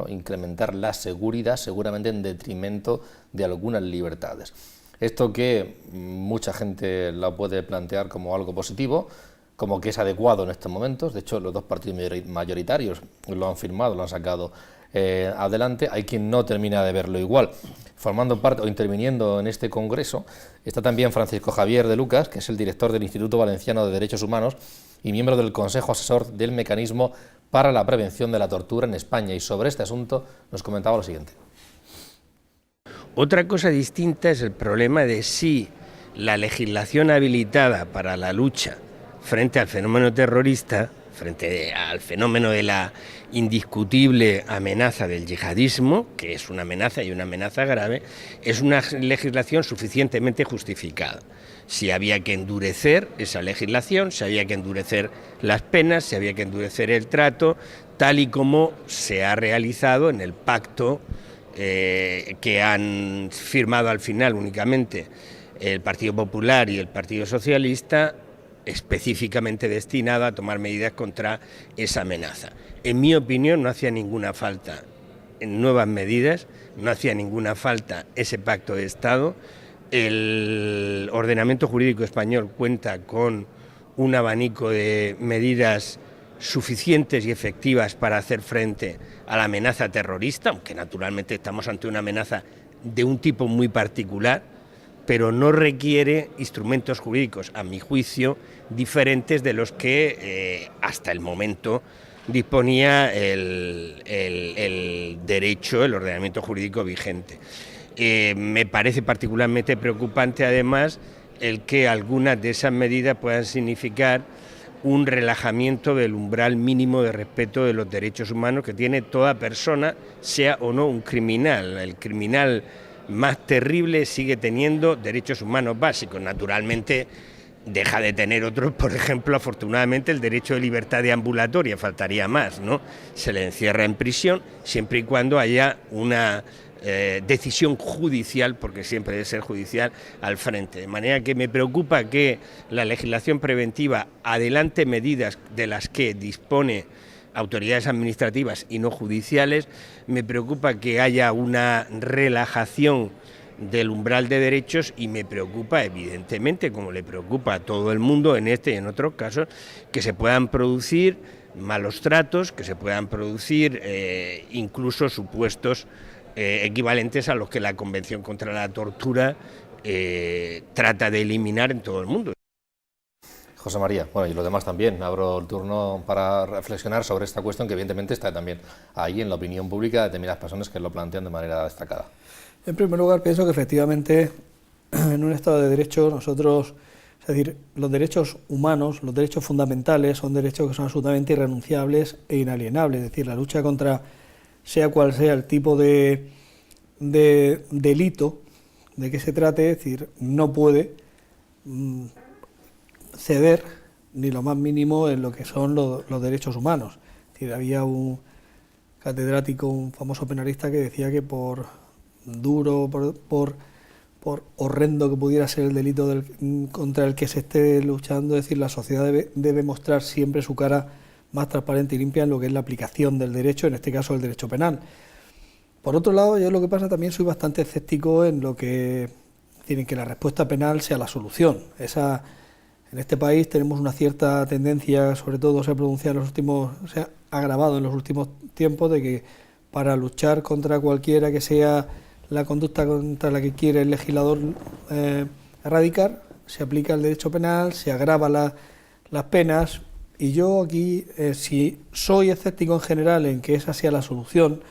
incrementar la seguridad, seguramente en detrimento de algunas libertades. Esto que mucha gente lo puede plantear como algo positivo, como que es adecuado en estos momentos. De hecho, los dos partidos mayoritarios lo han firmado, lo han sacado adelante. Hay quien no termina de verlo igual. Formando parte o interviniendo en este congreso está también Francisco Javier de Lucas, que es el director del Instituto Valenciano de Derechos Humanos y miembro del Consejo Asesor del Mecanismo para la Prevención de la Tortura en España. Y sobre este asunto nos comentaba lo siguiente. Otra cosa distinta es el problema de si la legislación habilitada para la lucha frente al fenómeno terrorista frente al fenómeno de la indiscutible amenaza del yihadismo, que es una amenaza y una amenaza grave, es una legislación suficientemente justificada. Si había que endurecer esa legislación, si había que endurecer las penas, si había que endurecer el trato, tal y como se ha realizado en el pacto que han firmado al final únicamente el Partido Popular y el Partido Socialista, específicamente destinado a tomar medidas contra esa amenaza. En mi opinión, no hacía ninguna falta en nuevas medidas, no hacía ninguna falta ese pacto de Estado. El ordenamiento jurídico español cuenta con un abanico de medidas suficientes y efectivas para hacer frente a la amenaza terrorista, aunque naturalmente estamos ante una amenaza de un tipo muy particular, pero no requiere instrumentos jurídicos, a mi juicio, diferentes de los que hasta el momento disponía el derecho, el ordenamiento jurídico vigente. Me parece particularmente preocupante, además, el que algunas de esas medidas puedan significar un relajamiento del umbral mínimo de respeto de los derechos humanos que tiene toda persona, sea o no un criminal. El criminal más terrible sigue teniendo derechos humanos básicos. Naturalmente deja de tener otros, por ejemplo, afortunadamente el derecho de libertad deambulatoria, faltaría más, ¿no? Se le encierra en prisión siempre y cuando haya una decisión judicial, porque siempre debe ser judicial, al frente. De manera que me preocupa que la legislación preventiva adelante medidas de las que dispone autoridades administrativas y no judiciales. Me preocupa que haya una relajación del umbral de derechos y me preocupa, evidentemente, como le preocupa a todo el mundo en este y en otros casos, que se puedan producir malos tratos, que se puedan producir incluso supuestos equivalentes a los que la Convención contra la Tortura trata de eliminar en todo el mundo. José María, bueno, y los demás también, abro el turno para reflexionar sobre esta cuestión que evidentemente está también ahí en la opinión pública de determinadas personas que lo plantean de manera destacada. En primer lugar, pienso que efectivamente en un Estado de Derecho nosotros, es decir, los derechos humanos, los derechos fundamentales son derechos que son absolutamente irrenunciables e inalienables, es decir, la lucha contra sea cual sea el tipo de delito de que se trate, es decir, no puede ceder ni lo más mínimo en lo que son los derechos humanos. Es decir, había un catedrático, un famoso penalista que decía que por duro, por horrendo que pudiera ser el delito contra el que se esté luchando, es decir, la sociedad debe mostrar siempre su cara más transparente y limpia en lo que es la aplicación del derecho, en este caso el derecho penal. Por otro lado, yo lo que pasa también soy bastante escéptico en lo que tienen que la respuesta penal sea la solución. En este país tenemos una cierta tendencia, sobre todo se ha agravado en los últimos tiempos, de que para luchar contra cualquiera que sea la conducta contra la que quiere el legislador erradicar, se aplica el derecho penal, se agrava las penas. Y yo aquí, si soy escéptico en general en que esa sea la solución,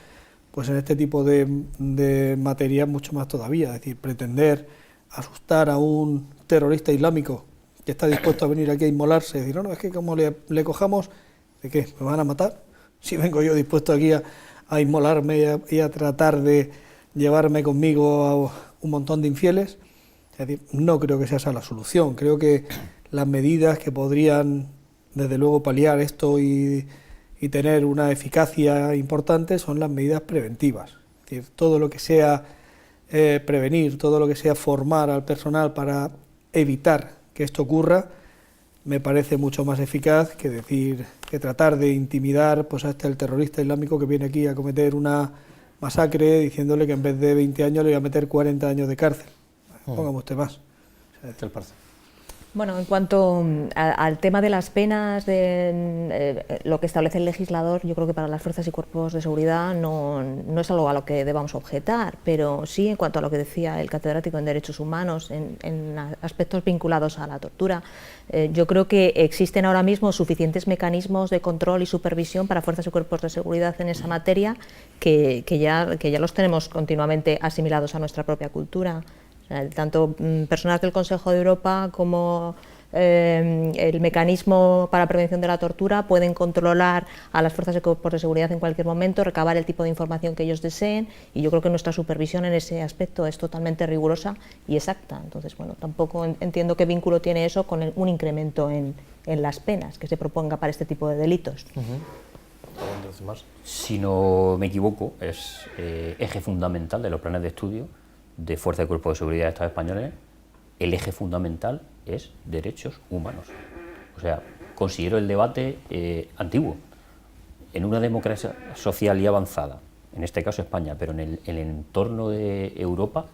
pues en este tipo de materia mucho más todavía. Es decir, pretender asustar a un terrorista islámico que está dispuesto a venir aquí a inmolarse, decir, no, es que como le cojamos, ¿de qué? ¿Me van a matar? Si vengo yo dispuesto aquí a inmolarme y a tratar de llevarme conmigo a un montón de infieles. Es decir, no creo que sea esa la solución. Creo que las medidas que podrían, desde luego, paliar esto y tener una eficacia importante son las medidas preventivas. Es decir, todo lo que sea prevenir, todo lo que sea formar al personal para evitar que esto ocurra, me parece mucho más eficaz que tratar de intimidar pues, a el terrorista islámico que viene aquí a cometer una masacre diciéndole que en vez de 20 años le voy a meter 40 años de cárcel. Póngame usted más. ¿Qué le parece? Bueno, en cuanto al tema de las penas, de lo que establece el legislador, yo creo que para las fuerzas y cuerpos de seguridad no es algo a lo que debamos objetar, pero sí en cuanto a lo que decía el catedrático en Derechos Humanos, en aspectos vinculados a la tortura, yo creo que existen ahora mismo suficientes mecanismos de control y supervisión para fuerzas y cuerpos de seguridad en esa materia que ya los tenemos continuamente asimilados a nuestra propia cultura. Tanto personas del Consejo de Europa como el mecanismo para prevención de la tortura, pueden controlar a las fuerzas de seguridad en cualquier momento, recabar el tipo de información que ellos deseen, y yo creo que nuestra supervisión en ese aspecto es totalmente rigurosa y exacta. Entonces, bueno, tampoco entiendo qué vínculo tiene eso con un incremento en las penas que se proponga para este tipo de delitos. Si no me equivoco, es eje fundamental de los planes de estudio de Fuerza y Cuerpo de Seguridad de Estados españoles. El eje fundamental es derechos humanos. O sea, considero el debate antiguo. En una democracia social y avanzada, en este caso España, pero en el entorno de Europa,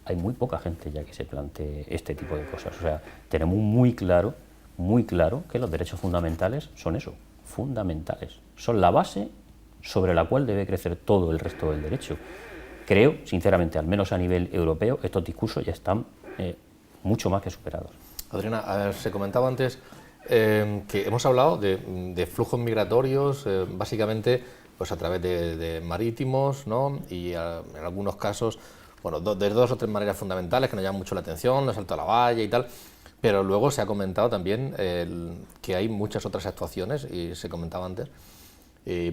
hay muy poca gente ya que se plantee este tipo de cosas. O sea, tenemos muy claro que los derechos fundamentales son eso, fundamentales. Son la base sobre la cual debe crecer todo el resto del derecho. Creo, sinceramente, al menos a nivel europeo, estos discursos ya están mucho más que superados. Adriana, a ver, se comentaba antes que hemos hablado de flujos migratorios, básicamente pues a través de marítimos, ¿no? Y en algunos casos, bueno, de dos o tres maneras fundamentales que nos llaman mucho la atención, el salto a la valla y tal, pero luego se ha comentado también que hay muchas otras actuaciones, y se comentaba antes,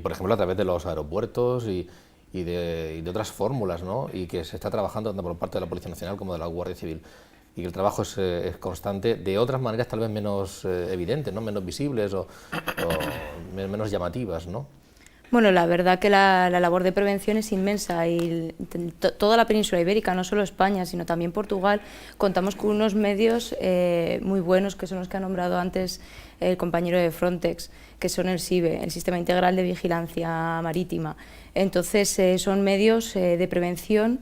por ejemplo, a través de los aeropuertos y de otras fórmulas, ¿no? Y que se está trabajando tanto por parte de la Policía Nacional como de la Guardia Civil, y que el trabajo es constante, de otras maneras tal vez menos evidentes, ¿no? Menos visibles o menos llamativas, ¿no? Bueno, la verdad que la labor de prevención es inmensa, y toda la península ibérica, no solo España, sino también Portugal, contamos con unos medios muy buenos, que son los que ha nombrado antes el compañero de Frontex, que son el SIVE, el Sistema Integral de Vigilancia Marítima. Entonces, son medios de prevención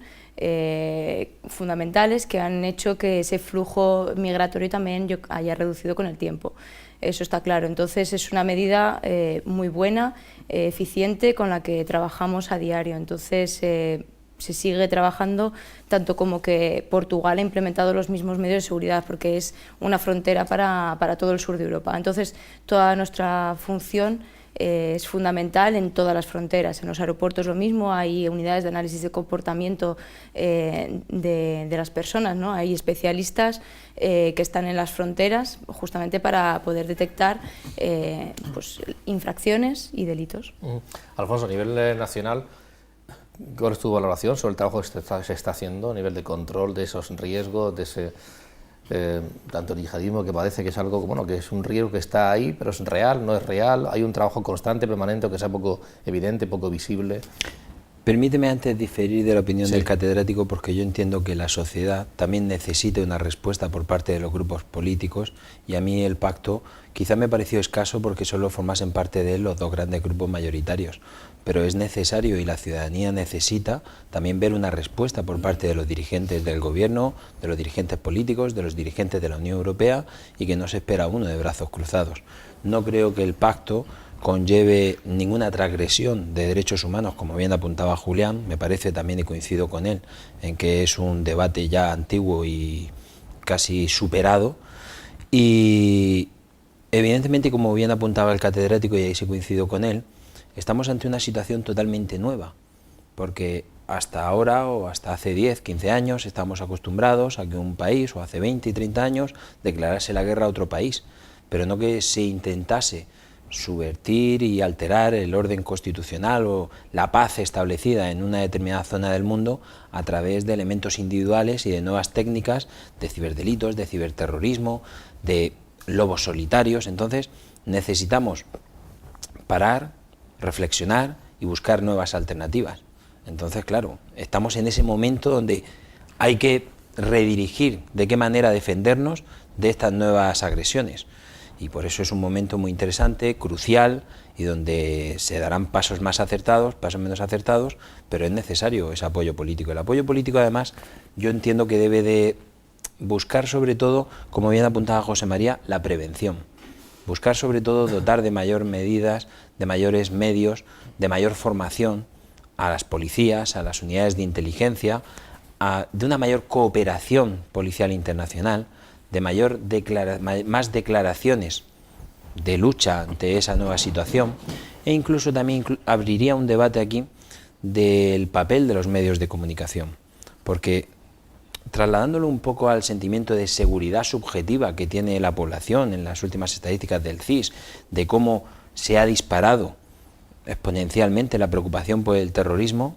fundamentales que han hecho que ese flujo migratorio también haya reducido con el tiempo. Eso está claro. Entonces es una medida muy buena, eficiente, con la que trabajamos a diario. Entonces se sigue trabajando, tanto como que Portugal ha implementado los mismos medios de seguridad, porque es una frontera para todo el sur de Europa. Entonces toda nuestra función es fundamental en todas las fronteras. En los aeropuertos lo mismo, hay unidades de análisis de comportamiento de las personas, ¿no? Hay especialistas que están en las fronteras justamente para poder detectar pues, infracciones y delitos. Alfonso, a nivel nacional, ¿cuál es tu valoración sobre el trabajo que se está haciendo a nivel de control de esos riesgos, de ese tanto el yihadismo, que parece que es algo, bueno, que es un riesgo que está ahí, pero es real, no es real? ¿Hay un trabajo constante, permanente, que sea poco evidente, poco visible? Permíteme antes diferir de la opinión del catedrático, porque yo entiendo que la sociedad también necesita una respuesta por parte de los grupos políticos, y a mí el pacto quizá me pareció escaso porque solo formasen parte de él los dos grandes grupos mayoritarios, pero es necesario, y la ciudadanía necesita también ver una respuesta por parte de los dirigentes del gobierno, de los dirigentes políticos, de los dirigentes de la Unión Europea, y que no se espera uno de brazos cruzados. No creo que el pacto conlleve ninguna transgresión de derechos humanos, como bien apuntaba Julián. Me parece también, y coincido con él, en que es un debate ya antiguo y casi superado, y evidentemente, como bien apuntaba el catedrático, y ahí sí coincido con él, estamos ante una situación totalmente nueva, porque hasta ahora, o hasta hace 10, 15 años, estamos acostumbrados a que un país, o hace 20 y 30 años, declarase la guerra a otro país, pero no que se intentase subvertir y alterar el orden constitucional o la paz establecida en una determinada zona del mundo a través de elementos individuales y de nuevas técnicas de ciberdelitos, de ciberterrorismo, de lobos solitarios. Entonces necesitamos parar, reflexionar y buscar nuevas alternativas. Entonces, claro, estamos en ese momento donde hay que redirigir de qué manera defendernos de estas nuevas agresiones. Y por eso es un momento muy interesante, crucial, y donde se darán pasos más acertados, pasos menos acertados, pero es necesario ese apoyo político. El apoyo político, además, yo entiendo que debe de buscar sobre todo, como bien apuntaba José María, la prevención. Buscar sobre todo dotar de mayor medidas, de mayores medios, de mayor formación a las policías, a las unidades de inteligencia, de una mayor cooperación policial internacional, de más declaraciones de lucha ante esa nueva situación, e incluso también abriría un debate aquí del papel de los medios de comunicación, porque trasladándolo un poco al sentimiento de seguridad subjetiva que tiene la población en las últimas estadísticas del CIS, de cómo se ha disparado exponencialmente la preocupación por el terrorismo,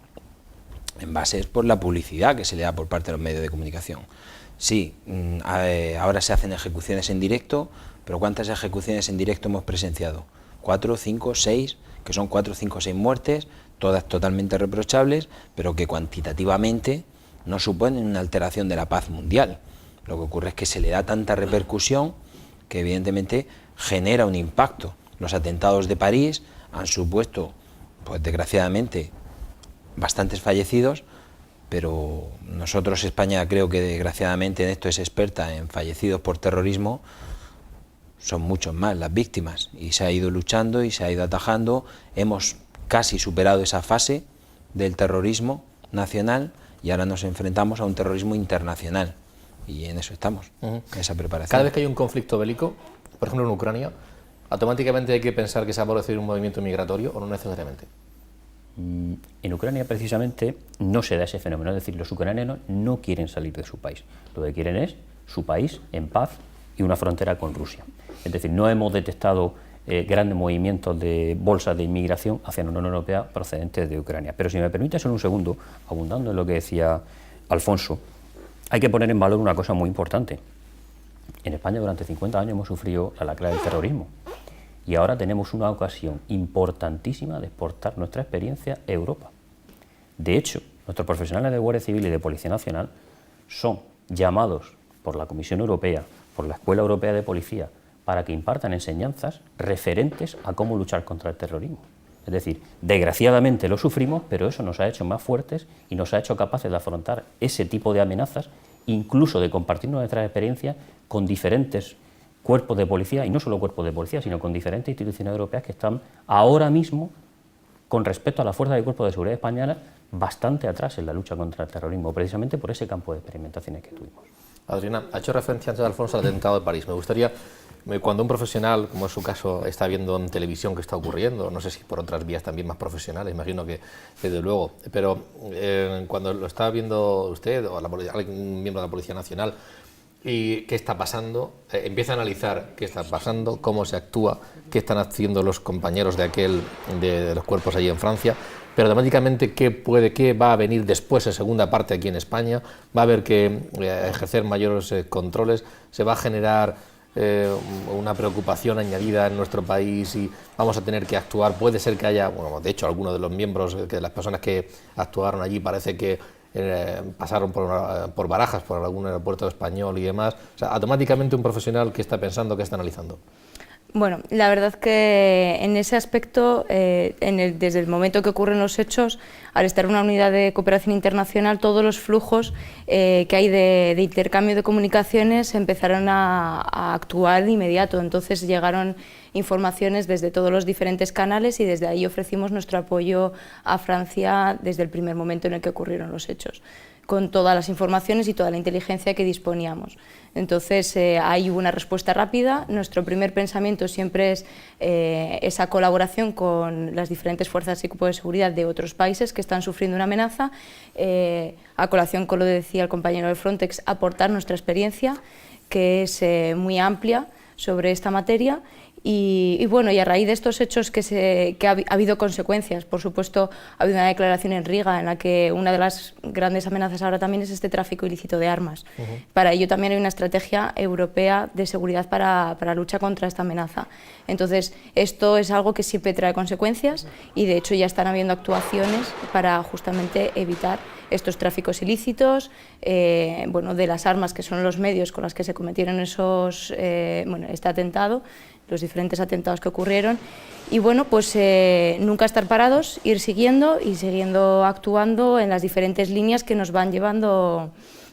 en base es por la publicidad que se le da por parte de los medios de comunicación. Sí, ahora se hacen ejecuciones en directo, pero ¿cuántas ejecuciones en directo hemos presenciado? 4, 5, 6, que son 4, 5, 6 muertes, todas totalmente reprochables, pero que cuantitativamente no suponen una alteración de la paz mundial. Lo que ocurre es que se le da tanta repercusión que evidentemente genera un impacto. Los atentados de París han supuesto, pues desgraciadamente, bastantes fallecidos, pero nosotros, España, creo que desgraciadamente en esto es experta en fallecidos por terrorismo, son muchos más las víctimas, y se ha ido luchando y se ha ido atajando. Hemos casi superado esa fase del terrorismo nacional y ahora nos enfrentamos a un terrorismo internacional, y en eso estamos, en esa preparación. Cada vez que hay un conflicto bélico, por ejemplo en Ucrania, automáticamente hay que pensar que se va a producir un movimiento migratorio, o no necesariamente. En Ucrania precisamente no se da ese fenómeno, es decir, los ucranianos no quieren salir de su país, lo que quieren es su país en paz y una frontera con Rusia. Es decir, no hemos detectado grandes movimientos de bolsas de inmigración hacia la Unión Europea procedentes de Ucrania. Pero si me permite solo un segundo, abundando en lo que decía Alfonso, hay que poner en valor una cosa muy importante. En España durante 50 años hemos sufrido la lacra del terrorismo. Y ahora tenemos una ocasión importantísima de exportar nuestra experiencia a Europa. De hecho, nuestros profesionales de Guardia Civil y de Policía Nacional son llamados por la Comisión Europea, por la Escuela Europea de Policía, para que impartan enseñanzas referentes a cómo luchar contra el terrorismo. Es decir, desgraciadamente lo sufrimos, pero eso nos ha hecho más fuertes y nos ha hecho capaces de afrontar ese tipo de amenazas, incluso de compartir nuestras experiencias con diferentes cuerpos de policía, y no solo cuerpos de policía, sino con diferentes instituciones europeas que están ahora mismo, con respecto a la fuerza de cuerpos de seguridad española, bastante atrás en la lucha contra el terrorismo, precisamente por ese campo de experimentaciones que tuvimos. Adriana, ha hecho referencia antes de Alfonso al atentado de París. Me gustaría, cuando un profesional, como es su caso, está viendo en televisión qué está ocurriendo, no sé si por otras vías también más profesionales, imagino que desde luego, pero cuando lo está viendo usted o algún miembro de la Policía Nacional, y qué está pasando, empieza a analizar qué está pasando, cómo se actúa, qué están haciendo los compañeros de los cuerpos allí en Francia, pero automáticamente qué va a venir después en segunda parte aquí en España, va a haber que ejercer mayores controles, se va a generar una preocupación añadida en nuestro país y vamos a tener que actuar. Puede ser que haya, bueno, de hecho algunos de los miembros, de las personas que actuaron allí parece que pasaron por Barajas, por algún aeropuerto español y demás. O sea, automáticamente un profesional que está pensando, que está analizando. Bueno, la verdad que en ese aspecto, desde el momento que ocurren los hechos, al estar en una unidad de cooperación internacional, todos los flujos que hay de intercambio de comunicaciones empezaron a actuar de inmediato. Entonces llegaron informaciones desde todos los diferentes canales y desde ahí ofrecimos nuestro apoyo a Francia desde el primer momento en el que ocurrieron los hechos, con todas las informaciones y toda la inteligencia que disponíamos. Entonces, ahí hubo una respuesta rápida. Nuestro primer pensamiento siempre es esa colaboración con las diferentes fuerzas y cuerpos de seguridad de otros países que están sufriendo una amenaza, a colación con lo que decía el compañero de Frontex, aportar nuestra experiencia, que es muy amplia sobre esta materia. Y bueno, y a raíz de estos hechos que ha habido consecuencias. Por supuesto, ha habido una declaración en Riga en la que una de las grandes amenazas ahora también es este tráfico ilícito de armas. Para ello también hay una estrategia europea de seguridad para la lucha contra esta amenaza. Entonces, esto es algo que siempre trae consecuencias y de hecho ya están habiendo actuaciones para justamente evitar estos tráficos ilícitos, bueno, de las armas que son los medios con los que se cometieron este atentado, los diferentes atentados que ocurrieron, y bueno, pues nunca estar parados, ir siguiendo y siguiendo actuando en las diferentes líneas que nos van llevando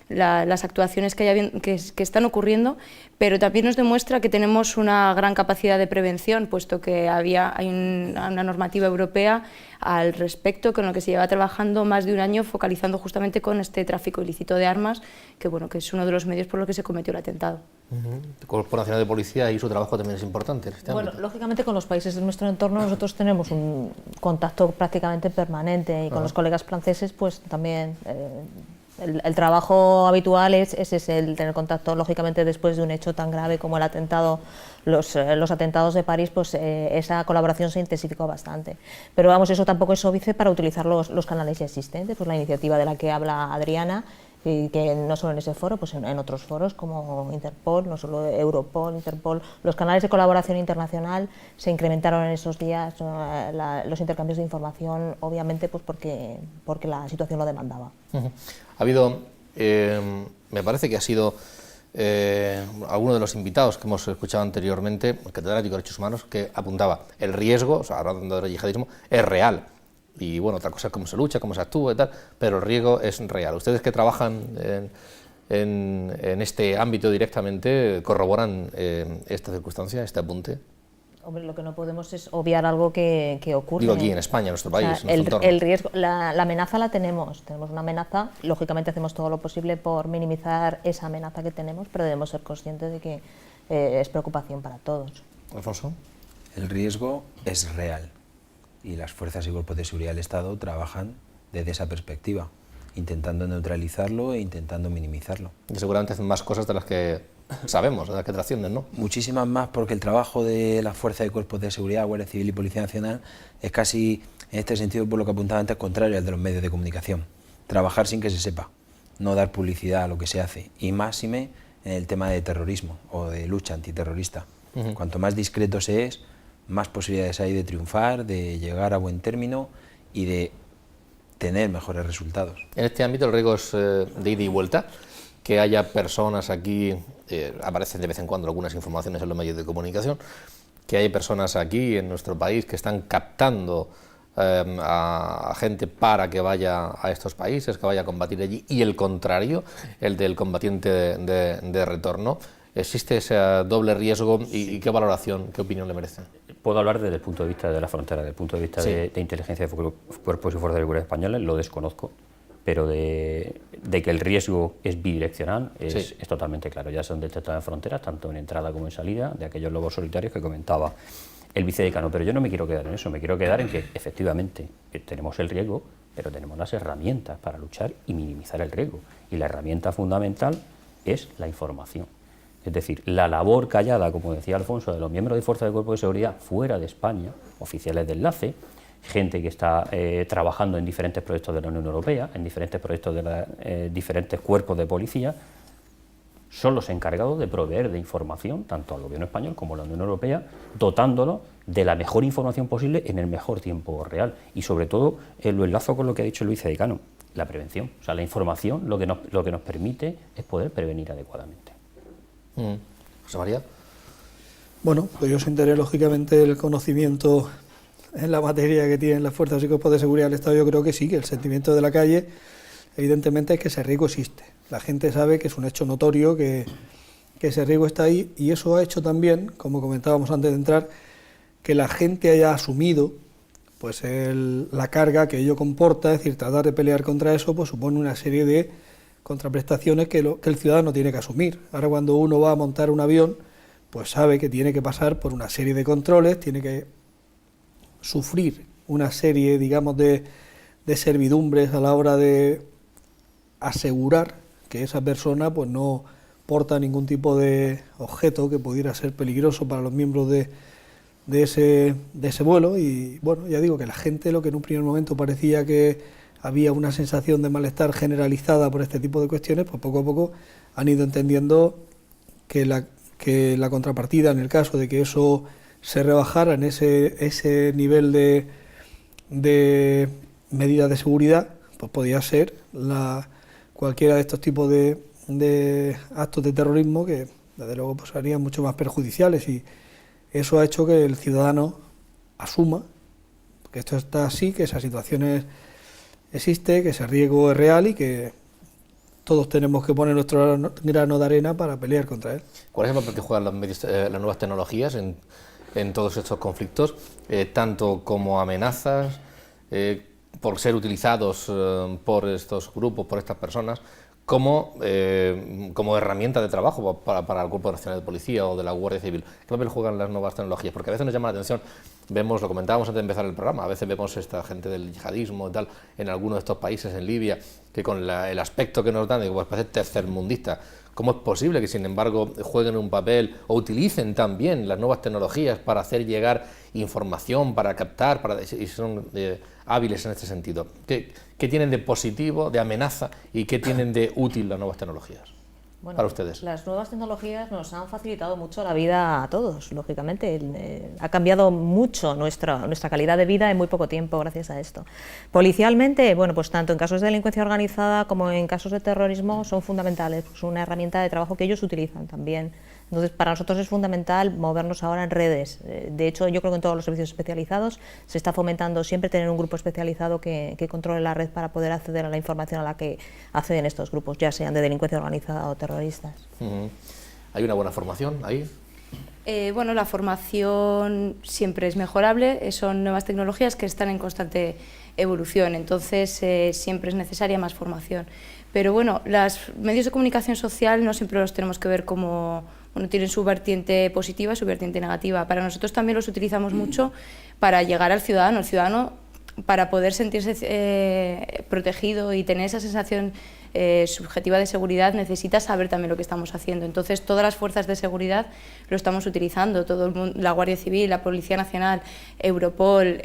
las actuaciones que están ocurriendo, pero también nos demuestra que tenemos una gran capacidad de prevención, puesto que hay una normativa europea al respecto, con lo que se lleva trabajando más de un año focalizando justamente con este tráfico ilícito de armas, que bueno, que es uno de los medios por los que se cometió el atentado. El Cuerpo Nacional de Policía y su trabajo también es importante en este ámbito. Lógicamente con los países de nuestro entorno nosotros tenemos un contacto prácticamente permanente y con los colegas franceses pues también El trabajo habitual es ese, el tener contacto, lógicamente después de un hecho tan grave como el atentado, los atentados de París, pues esa colaboración se intensificó bastante. Pero vamos, eso tampoco es óbice para utilizar los canales ya existentes, pues la iniciativa de la que habla Adriana, y que no solo en ese foro, pues en otros foros como Interpol, no solo Europol, Interpol, los canales de colaboración internacional se incrementaron en esos días, los intercambios de información, obviamente pues porque la situación lo demandaba. Ha habido, me parece que ha sido alguno de los invitados que hemos escuchado anteriormente, el catedrático de Derechos Humanos, que apuntaba el riesgo, o sea, hablando del yihadismo, es real. Y bueno, otra cosa es cómo se lucha, cómo se actúa y tal, pero el riesgo es real. Ustedes que trabajan en este ámbito directamente, ¿corroboran esta circunstancia, este apunte? Hombre, lo que no podemos es obviar algo que ocurre. Digo aquí, en España, en nuestro país, o sea, en nuestro entorno. El riesgo, la amenaza la tenemos una amenaza, lógicamente hacemos todo lo posible por minimizar esa amenaza que tenemos, pero debemos ser conscientes de que es preocupación para todos. Alfonso. El riesgo es real y las fuerzas y cuerpos de seguridad del Estado trabajan desde esa perspectiva, intentando neutralizarlo e intentando minimizarlo. Y seguramente hacen más cosas de las que sabemos, de las que trascienden, ¿no? Muchísimas más, porque el trabajo de las fuerzas y cuerpos de seguridad, Guardia Civil y Policía Nacional, es casi, en este sentido, por lo que apuntaba antes, contrario al de los medios de comunicación. Trabajar sin que se sepa, no dar publicidad a lo que se hace, y máxime en el tema de terrorismo o de lucha antiterrorista. Cuanto más discreto se es, más posibilidades hay de triunfar, de llegar a buen término y de tener mejores resultados. En este ámbito el riesgo es de ida y vuelta, que haya personas aquí, aparecen de vez en cuando algunas informaciones en los medios de comunicación, que hay personas aquí en nuestro país que están captando a gente para que vaya a estos países, que vaya a combatir allí, y el contrario, el del combatiente de retorno. ¿Existe ese doble riesgo y qué valoración, qué opinión le merece? Puedo hablar desde el punto de vista de la frontera, desde el punto de vista de inteligencia de cuerpos y fuerzas de seguridad españoles, lo desconozco, pero de que el riesgo es bidireccional es totalmente claro. Ya se han detectado en fronteras, tanto en entrada como en salida, de aquellos lobos solitarios que comentaba el vicedecano, pero yo no me quiero quedar en eso, me quiero quedar en que efectivamente tenemos el riesgo, pero tenemos las herramientas para luchar y minimizar el riesgo, y la herramienta fundamental es la información. Es decir, la labor callada, como decía Alfonso, de los miembros de fuerzas de cuerpo de seguridad fuera de España, oficiales de enlace, gente que está trabajando en diferentes proyectos de la Unión Europea, en diferentes proyectos de los diferentes cuerpos de policía, son los encargados de proveer de información tanto al gobierno español como a la Unión Europea, dotándolo de la mejor información posible en el mejor tiempo real. Y sobre todo, lo enlazo con lo que ha dicho el vicedecano, la prevención. O sea, la información lo que nos permite es poder prevenir adecuadamente. José María. Bueno, pues yo sentiré lógicamente el conocimiento en la materia que tienen las fuerzas y cuerpos de seguridad del Estado. Yo creo que sí, que el sentimiento de la calle evidentemente es que ese riesgo existe. La gente sabe que es un hecho notorio, que ese riesgo está ahí, y eso ha hecho también, como comentábamos antes de entrar, que la gente haya asumido pues la carga que ello comporta. Es decir, tratar de pelear contra eso pues supone una serie de contraprestaciones que el ciudadano tiene que asumir. Ahora, cuando uno va a montar un avión, pues sabe que tiene que pasar por una serie de controles, tiene que sufrir una serie, digamos, de servidumbres a la hora de asegurar que esa persona pues no porta ningún tipo de objeto que pudiera ser peligroso para los miembros de ese vuelo. Y bueno, ya digo que la gente, lo que en un primer momento parecía que había una sensación de malestar generalizada por este tipo de cuestiones, pues poco a poco han ido entendiendo que la contrapartida, en el caso de que eso se rebajara en ese nivel de medidas de seguridad, pues podía ser cualquiera de estos tipos de actos de terrorismo que desde luego pues serían mucho más perjudiciales, y eso ha hecho que el ciudadano asuma que esto está así, que esa situación existe, que ese riesgo es real y que todos tenemos que poner nuestro grano de arena para pelear contra él. ¿Cuál es el papel que juegan las nuevas tecnologías en todos estos conflictos, tanto como amenazas por ser utilizados por estos grupos, por estas personas, como herramienta de trabajo para el Cuerpo Nacional de Policía o de la Guardia Civil. ¿Qué papel juegan las nuevas tecnologías? Porque a veces nos llama la atención, lo comentábamos antes de empezar el programa, a veces vemos esta gente del yihadismo y tal, en algunos de estos países, en Libia, que con el aspecto que nos dan de que parece tercermundista, ¿cómo es posible que sin embargo jueguen un papel o utilicen también las nuevas tecnologías para hacer llegar información, para captar, y son hábiles en este sentido? ¿Qué tienen de positivo, de amenaza, y qué tienen de útil las nuevas tecnologías Bueno, para ustedes? Las nuevas tecnologías nos han facilitado mucho la vida a todos, lógicamente. Ha cambiado mucho nuestra calidad de vida en muy poco tiempo gracias a esto. Policialmente, bueno, pues tanto en casos de delincuencia organizada como en casos de terrorismo son fundamentales, es una herramienta de trabajo que ellos utilizan también. Entonces, para nosotros es fundamental movernos ahora en redes. De hecho, yo creo que en todos los servicios especializados se está fomentando siempre tener un grupo especializado que controle la red para poder acceder a la información a la que acceden estos grupos, ya sean de delincuencia organizada o terroristas. ¿Hay una buena formación ahí? Bueno, la formación siempre es mejorable, son nuevas tecnologías que están en constante evolución, entonces siempre es necesaria más formación. Pero bueno, los medios de comunicación social no siempre los tenemos que ver como... Bueno, tienen su vertiente positiva y su vertiente negativa. Para nosotros también los utilizamos mucho para llegar al ciudadano. El ciudadano, para poder sentirse protegido y tener esa sensación subjetiva de seguridad, necesita saber también lo que estamos haciendo. Entonces, todas las fuerzas de seguridad lo estamos utilizando, todo el mundo, la Guardia Civil, la Policía Nacional, Europol,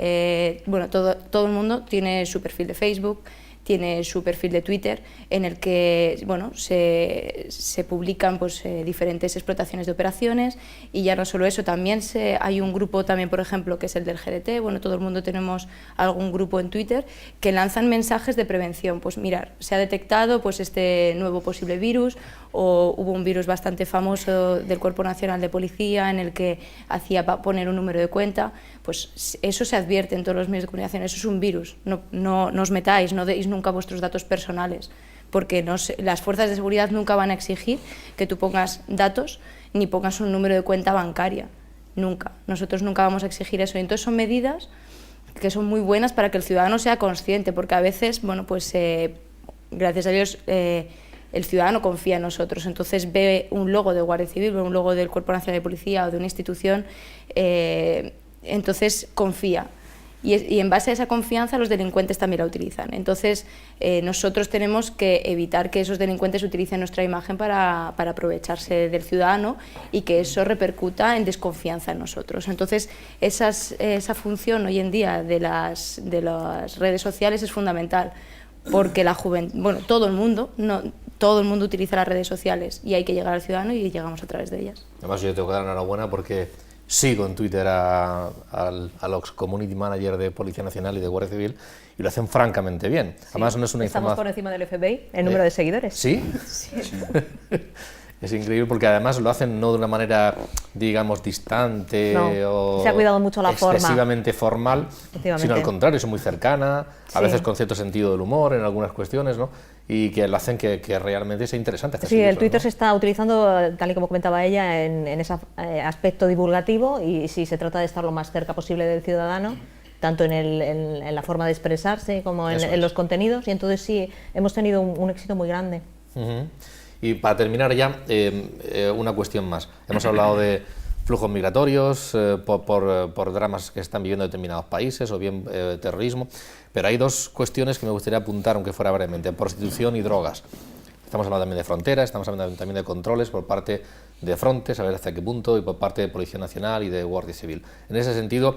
bueno, todo el mundo tiene su perfil de Facebook, tiene su perfil de Twitter, en el que bueno, se publican pues, diferentes explotaciones de operaciones, y ya no solo eso, también hay un grupo también, por ejemplo, que es el del GDT, bueno, todo el mundo tenemos algún grupo en Twitter, que lanzan mensajes de prevención, pues mirar, se ha detectado pues, este nuevo posible virus, o hubo un virus bastante famoso del Cuerpo Nacional de Policía en el que hacía poner un número de cuenta, pues eso se advierte en todos los medios de comunicación, eso es un virus, no os metáis, no deis nunca vuestros datos personales, porque las fuerzas de seguridad nunca van a exigir que tú pongas datos ni pongas un número de cuenta bancaria, nunca, nosotros nunca vamos a exigir eso, y entonces son medidas que son muy buenas para que el ciudadano sea consciente, porque a veces, bueno, pues gracias a Dios el ciudadano confía en nosotros, entonces ve un logo de Guardia Civil, ve un logo del Cuerpo Nacional de Policía o de una institución, entonces confía. Y en base a esa confianza los delincuentes también la utilizan. Entonces nosotros tenemos que evitar que esos delincuentes utilicen nuestra imagen para aprovecharse del ciudadano y que eso repercuta en desconfianza en nosotros. Entonces esa función hoy en día de las redes sociales es fundamental, porque la juventud, bueno, todo el mundo utiliza las redes sociales y hay que llegar al ciudadano y llegamos a través de ellas. Además, yo tengo que dar enhorabuena porque sigo en Twitter a los community manager de Policía Nacional y de Guardia Civil, y lo hacen francamente bien. Sí, además, no es una estamos por encima del FBI en número de seguidores. ¿Sí? Sí. Es increíble porque además lo hacen no de una manera, digamos, distante o se ha cuidado mucho la excesivamente formal, sino al contrario, es muy cercana, a veces con cierto sentido del humor en algunas cuestiones, ¿no? Y que lo hacen que realmente sea interesante. Sí, el Twitter se está utilizando, tal y como comentaba ella, en ese aspecto divulgativo, y sí, se trata de estar lo más cerca posible del ciudadano, tanto en la forma de expresarse como en los contenidos, y entonces sí, hemos tenido un éxito muy grande. Y para terminar ya, una cuestión más. Hemos hablado de flujos migratorios por dramas que están viviendo determinados países o bien terrorismo, pero hay dos cuestiones que me gustaría apuntar, aunque fuera brevemente: prostitución y drogas. Estamos hablando también de fronteras, estamos hablando también de controles por parte de Frontex, a ver hasta qué punto, y por parte de Policía Nacional y de Guardia Civil. En ese sentido,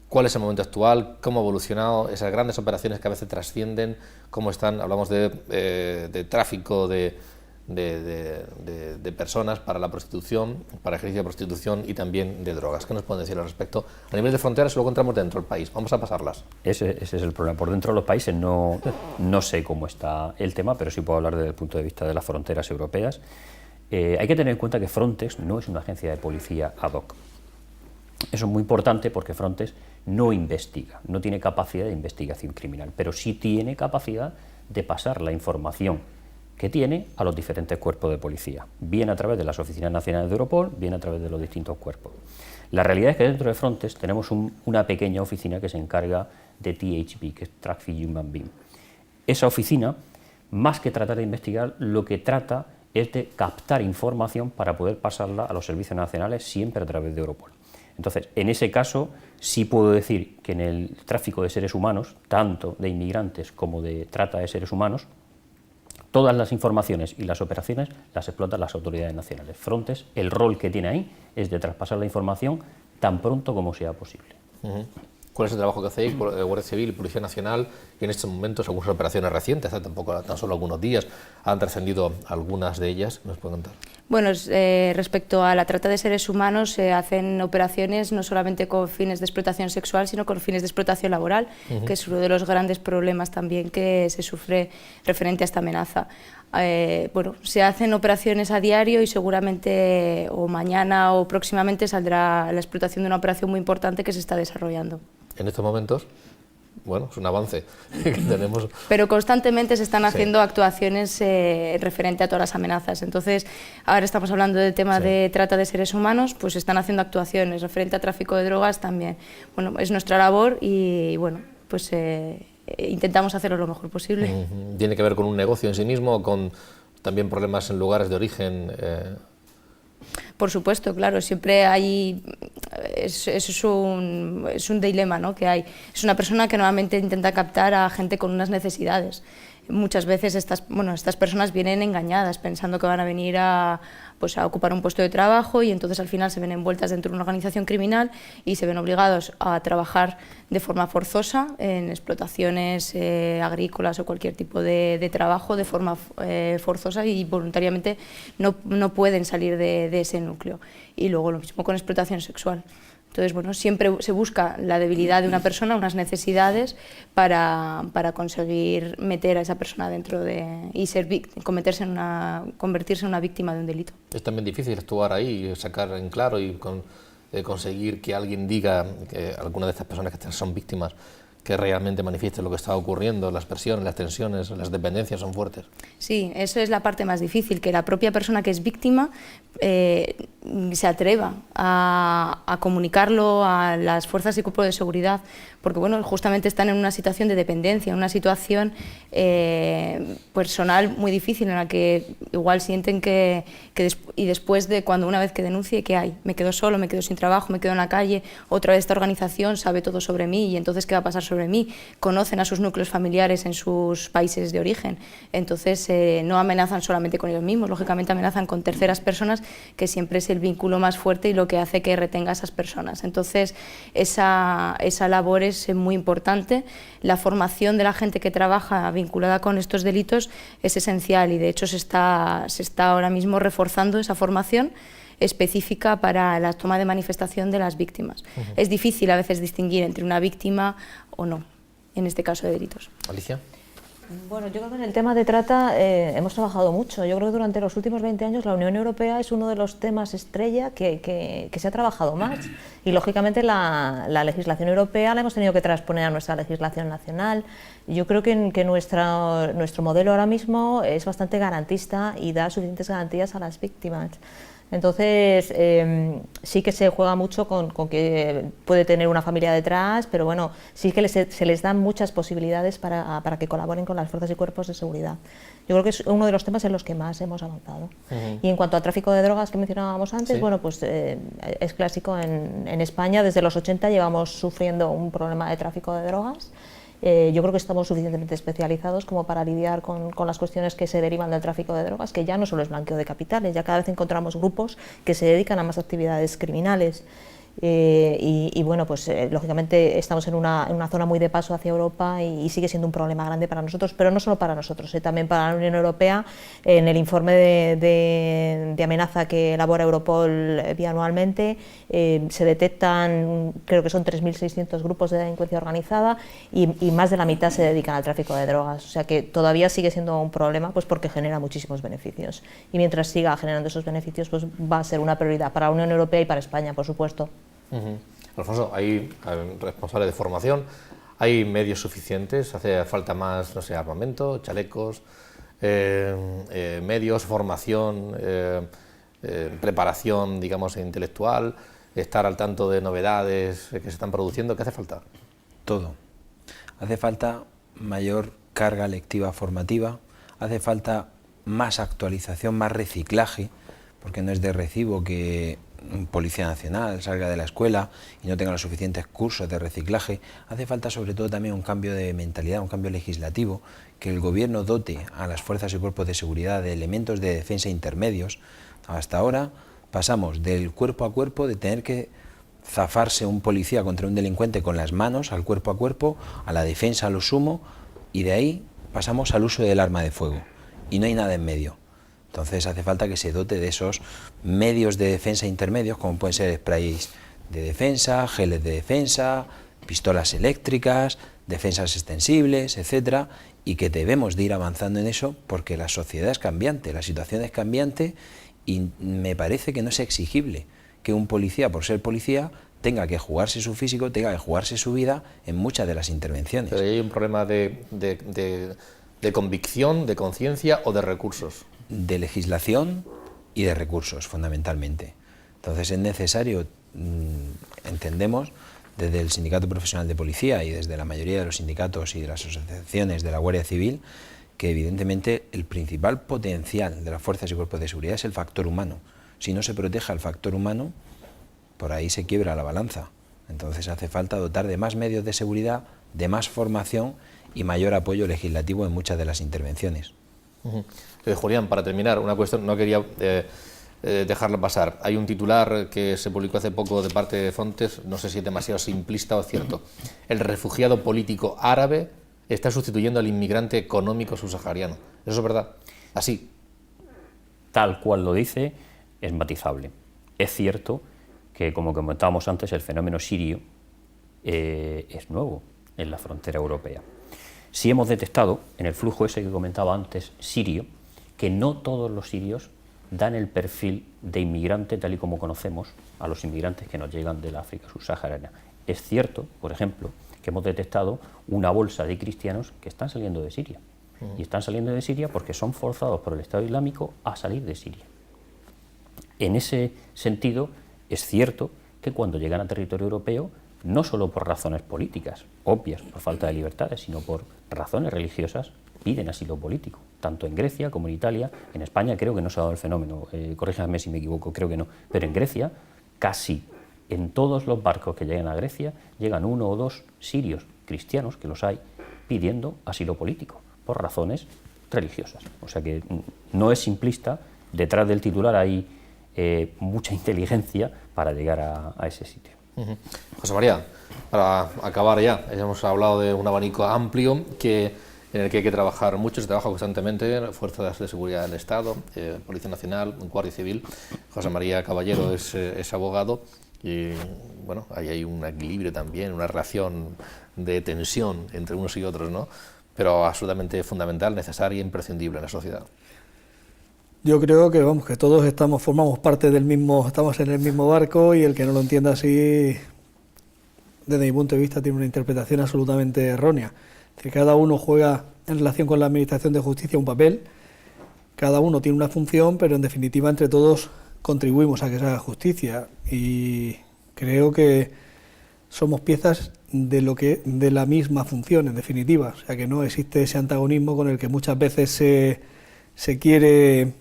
¿cuál es el momento actual? ¿Cómo ha evolucionado esas grandes operaciones que a veces trascienden? ¿Cómo están? Hablamos de tráfico de personas para la prostitución, para el ejercicio de prostitución, y también de drogas. ¿Qué nos pueden decir al respecto? A nivel de fronteras lo encontramos dentro del país, vamos a pasarlas. Ese es el problema. Por dentro de los países no sé cómo está el tema, pero sí puedo hablar desde el punto de vista de las fronteras europeas. Hay que tener en cuenta que Frontex no es una agencia de policía ad hoc. Eso es muy importante porque Frontex no investiga, no tiene capacidad de investigación criminal, pero sí tiene capacidad de pasar la información que tiene a los diferentes cuerpos de policía, bien a través de las oficinas nacionales de Europol, bien a través de los distintos cuerpos. La realidad es que dentro de Frontex tenemos una pequeña oficina que se encarga de THB, que es Traffic Human Being. Esa oficina más que tratar de investigar, lo que trata es de captar información para poder pasarla a los servicios nacionales, siempre a través de Europol. Entonces, en ese caso, sí puedo decir que en el tráfico de seres humanos, tanto de inmigrantes como de trata de seres humanos, todas las informaciones y las operaciones las explotan las autoridades nacionales. Frontex, el rol que tiene ahí es de traspasar la información tan pronto como sea posible. ¿Cuál es el trabajo que hacéis, Guardia Civil y Policía Nacional? Y en estos momentos, algunas operaciones recientes, hace tan solo algunos días, han trascendido algunas de ellas. ¿Nos puede contar? Bueno, respecto a la trata de seres humanos, se hacen operaciones no solamente con fines de explotación sexual, sino con fines de explotación laboral, que es uno de los grandes problemas también que se sufre referente a esta amenaza. Bueno, se hacen operaciones a diario y seguramente o mañana o próximamente saldrá la explotación de una operación muy importante que se está desarrollando. En estos momentos, bueno, es un avance que tenemos. Pero constantemente se están haciendo actuaciones referente a todas las amenazas. Entonces, ahora estamos hablando del tema de trata de seres humanos, pues se están haciendo actuaciones referente a tráfico de drogas también. Bueno, es nuestra labor y bueno, pues intentamos hacerlo lo mejor posible. ¿Tiene que ver con un negocio en sí mismo o con también problemas en lugares de origen? Por supuesto, claro, siempre hay, eso es un dilema, ¿no?, que hay. Es una persona que normalmente intenta captar a gente con unas necesidades. Muchas veces estas personas vienen engañadas pensando que van a venir a ocupar un puesto de trabajo y entonces al final se ven envueltas dentro de una organización criminal y se ven obligados a trabajar de forma forzosa en explotaciones agrícolas o cualquier tipo de trabajo de forma forzosa y voluntariamente no pueden salir de ese núcleo. Y luego lo mismo con explotación sexual. Entonces, bueno, siempre se busca la debilidad de una persona, unas necesidades para conseguir meter a esa persona dentro y convertirse en una víctima de un delito. Es también difícil actuar ahí, sacar en claro y conseguir que alguien diga que alguna de estas personas que son víctimas que realmente manifieste lo que está ocurriendo, las presiones, las tensiones, las dependencias son fuertes. Sí, eso es la parte más difícil, que la propia persona que es víctima se atreva a comunicarlo a las fuerzas y cuerpos de seguridad, porque bueno, justamente están en una situación de dependencia, en una situación personal muy difícil en la que igual sienten y después de una vez que denuncie, ¿qué hay? Me quedo solo, me quedo sin trabajo, me quedo en la calle, otra vez esta organización sabe todo sobre mí y entonces ¿qué va a pasar sobre mí? Conocen a sus núcleos familiares en sus países de origen, entonces no amenazan solamente con ellos mismos, lógicamente amenazan con terceras personas, que siempre es el vínculo más fuerte y lo que hace que retenga a esas personas. Entonces esa labor es muy importante. La formación de la gente que trabaja vinculada con estos delitos es esencial y de hecho se está ahora mismo reforzando esa formación específica para la toma de manifestación de las víctimas. Es difícil a veces distinguir entre una víctima o no, en este caso de delitos. Alicia. Bueno, yo creo que en el tema de trata hemos trabajado mucho. Yo creo que durante los últimos 20 años la Unión Europea es uno de los temas estrella que se ha trabajado más y lógicamente la legislación europea la hemos tenido que transponer a nuestra legislación nacional. Yo creo que nuestro modelo ahora mismo es bastante garantista y da suficientes garantías a las víctimas. Entonces, sí que se juega mucho con que puede tener una familia detrás, pero bueno, sí que se les dan muchas posibilidades para que colaboren con las fuerzas y cuerpos de seguridad. Yo creo que es uno de los temas en los que más hemos avanzado. Y en cuanto al tráfico de drogas que mencionábamos antes, bueno, pues es clásico en España, desde los 80 llevamos sufriendo un problema de tráfico de drogas. Yo creo que estamos suficientemente especializados como para lidiar con las cuestiones que se derivan del tráfico de drogas, que ya no solo es blanqueo de capitales, ya cada vez encontramos grupos que se dedican a más actividades criminales. Y bueno, pues lógicamente estamos en una zona muy de paso hacia Europa y sigue siendo un problema grande para nosotros, pero no solo para nosotros, también para la Unión Europea. En el informe de amenaza que elabora Europol bianualmente se detectan, creo que son 3.600 grupos de delincuencia organizada y más de la mitad se dedican al tráfico de drogas, o sea que todavía sigue siendo un problema pues porque genera muchísimos beneficios y mientras siga generando esos beneficios pues va a ser una prioridad para la Unión Europea y para España, por supuesto. Alfonso, hay responsables de formación, hay medios suficientes, hace falta más, no sé, armamento, chalecos, medios, formación, preparación, digamos, intelectual, estar al tanto de novedades que se están produciendo. ¿Qué hace falta? Todo. Hace falta mayor carga lectiva formativa, hace falta más actualización, más reciclaje, porque no es de recibo que un policía nacional salga de la escuela y no tenga los suficientes cursos de reciclaje. Hace falta sobre todo también un cambio de mentalidad, un cambio legislativo, que el gobierno dote a las fuerzas y cuerpos de seguridad de elementos de defensa intermedios. Hasta ahora pasamos del cuerpo a cuerpo, de tener que zafarse un policía contra un delincuente con las manos, al cuerpo a cuerpo, a la defensa a lo sumo, y de ahí pasamos al uso del arma de fuego, y no hay nada en medio. Entonces hace falta que se dote de esos medios de defensa intermedios, como pueden ser sprays de defensa, geles de defensa, pistolas eléctricas, defensas extensibles, etcétera, y que debemos de ir avanzando en eso porque la sociedad es cambiante, la situación es cambiante, y me parece que no es exigible que un policía, por ser policía, tenga que jugarse su físico, tenga que jugarse su vida en muchas de las intervenciones. Pero hay un problema de convicción, de conciencia o de recursos. De legislación y de recursos, fundamentalmente. Entonces es necesario, entendemos, desde el Sindicato Profesional de Policía y desde la mayoría de los sindicatos y de las asociaciones de la Guardia Civil, que evidentemente el principal potencial de las fuerzas y cuerpos de seguridad es el factor humano. Si no se protege al factor humano, por ahí se quiebra la balanza. Entonces hace falta dotar de más medios de seguridad, de más formación y mayor apoyo legislativo en muchas de las intervenciones. Julián, para terminar, una cuestión, no quería dejarla pasar. Hay un titular que se publicó hace poco de parte de Fontes, no sé si es demasiado simplista o cierto. El refugiado político árabe está sustituyendo al inmigrante económico subsahariano. ¿Eso es verdad? Así. Tal cual lo dice, es matizable. Es cierto que, como comentábamos antes, el fenómeno sirio es nuevo en la frontera europea. Sí hemos detectado, en el flujo ese que comentaba antes, sirio, que no todos los sirios dan el perfil de inmigrante tal y como conocemos a los inmigrantes que nos llegan de la África subsahariana. Es cierto, por ejemplo, que hemos detectado una bolsa de cristianos que están saliendo de Siria. Y están saliendo de Siria porque son forzados por el Estado Islámico a salir de Siria. En ese sentido, es cierto que cuando llegan a territorio europeo, no solo por razones políticas, obvias, por falta de libertades, sino por razones religiosas, piden asilo político, tanto en Grecia como en Italia. En España creo que no se ha dado el fenómeno, corríjame si me equivoco, creo que no, pero en Grecia casi en todos los barcos que llegan a Grecia llegan 1 o 2 sirios cristianos, que los hay, pidiendo asilo político, por razones religiosas. O sea que no es simplista, detrás del titular hay mucha inteligencia para llegar a ese sitio. José María, para acabar ya, hemos hablado de un abanico amplio en el que hay que trabajar mucho, se trabaja constantemente, fuerzas de seguridad del Estado, Policía Nacional, Guardia Civil. José María Caballero es abogado y bueno, ahí hay un equilibrio también, una relación de tensión entre unos y otros, ¿no? Pero absolutamente fundamental, necesaria e imprescindible en la sociedad. Yo creo que vamos, que todos formamos parte del mismo, estamos en el mismo barco, y el que no lo entienda así, desde mi punto de vista, tiene una interpretación absolutamente errónea. Que cada uno juega en relación con la administración de justicia un papel, cada uno tiene una función, pero en definitiva entre todos contribuimos a que se haga justicia, y creo que somos piezas de la misma función, en definitiva. O sea, que no existe ese antagonismo con el que muchas veces se quiere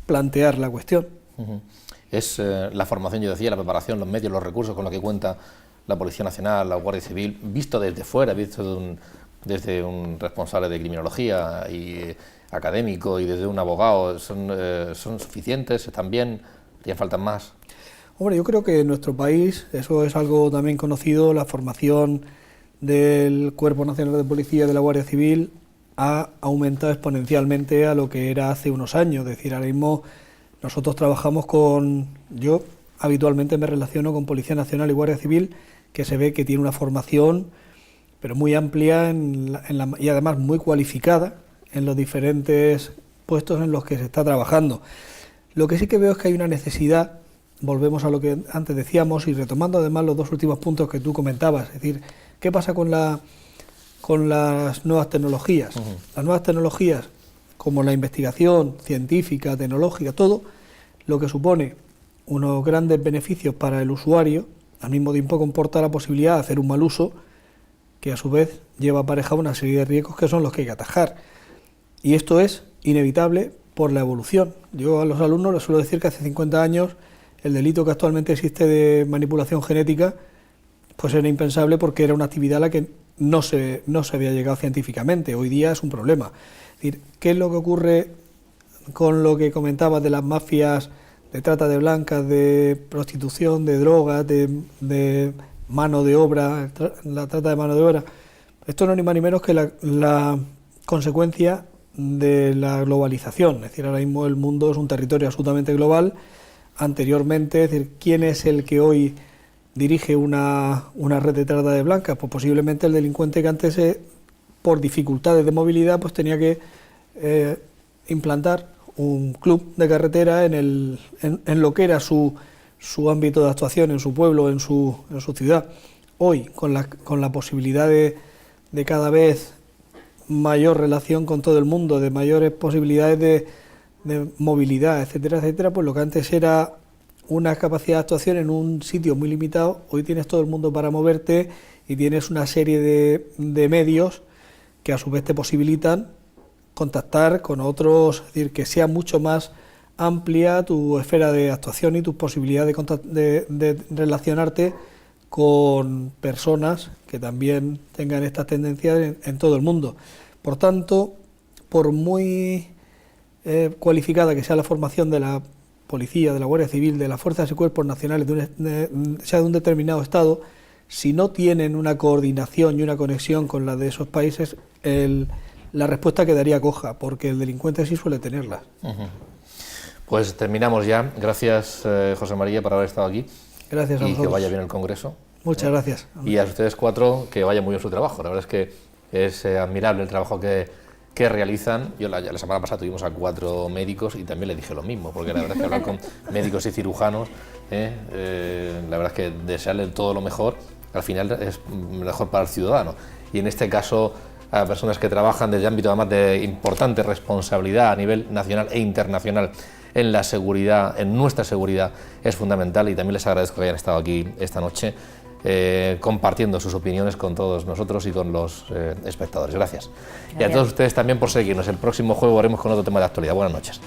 plantear la cuestión. Es la formación, yo decía, la preparación, los medios, los recursos con los que cuenta la Policía Nacional, la Guardia Civil, visto desde fuera, visto desde un responsable de criminología y académico y desde un abogado, son suficientes, están bien, ya faltan más. Hombre, yo creo que en nuestro país, eso es algo también conocido, la formación del Cuerpo Nacional de Policía, de la Guardia Civil, ha aumentado exponencialmente a lo que era hace unos años. Es decir, ahora mismo nosotros trabajamos yo habitualmente me relaciono con Policía Nacional y Guardia Civil, que se ve que tiene una formación, pero muy amplia y además muy cualificada en los diferentes puestos en los que se está trabajando. Lo que sí que veo es que hay una necesidad, volvemos a lo que antes decíamos, y retomando además los 2 últimos puntos que tú comentabas, es decir, ¿qué pasa con las nuevas tecnologías? Las nuevas tecnologías, como la investigación científica, tecnológica, todo, lo que supone unos grandes beneficios para el usuario, al mismo tiempo comporta la posibilidad de hacer un mal uso, que a su vez lleva aparejado una serie de riesgos que son los que hay que atajar. Y esto es inevitable por la evolución. Yo a los alumnos les suelo decir que hace 50 años el delito que actualmente existe de manipulación genética pues era impensable porque era una actividad a la que no se había llegado científicamente. Hoy día es un problema. Es decir, ¿qué es lo que ocurre con lo que comentabas de las mafias de trata de blancas, de prostitución, de drogas, de mano de obra, la trata de mano de obra? Esto no es ni más ni menos que la consecuencia de la globalización. Es decir, ahora mismo el mundo es un territorio absolutamente global. Anteriormente, es decir, ¿quién es el que hoy dirige una red de trata de blancas? Pues posiblemente el delincuente que antes, por dificultades de movilidad, pues tenía que implantar un club de carretera en lo que era su ámbito de actuación, en su pueblo, en su ciudad. Hoy, con la posibilidad de cada vez mayor relación con todo el mundo, de mayores posibilidades de movilidad, etcétera, etcétera, pues lo que antes era una capacidad de actuación en un sitio muy limitado, hoy tienes todo el mundo para moverte y tienes una serie de medios que a su vez te posibilitan contactar con otros, es decir, que sea mucho más amplia tu esfera de actuación y tus posibilidades de relacionarte con personas que también tengan estas tendencias en todo el mundo. Por tanto, por muy cualificada que sea la formación de la policía, de la Guardia Civil, de las fuerzas y cuerpos nacionales, sea de un determinado Estado, si no tienen una coordinación y una conexión con la de esos países, la respuesta quedaría coja, porque el delincuente sí suele tenerla. Pues terminamos ya. Gracias, José María, por haber estado aquí. Gracias a vosotros. Y que vaya bien el Congreso. Muchas gracias. Y a ustedes cuatro, que vaya muy bien su trabajo. La verdad es que es admirable el trabajo que realizan. Yo la semana pasada tuvimos a 4 médicos y también les dije lo mismo, porque la verdad es que hablar con médicos y cirujanos, la verdad es que desearle todo lo mejor, al final es mejor para el ciudadano. Y en este caso, a personas que trabajan desde ámbito además de importante responsabilidad a nivel nacional e internacional en la seguridad, en nuestra seguridad, es fundamental, y también les agradezco que hayan estado aquí esta noche compartiendo sus opiniones con todos nosotros y con los espectadores. Gracias. Y a todos ustedes también por seguirnos. El próximo jueves volveremos con otro tema de actualidad. Buenas noches.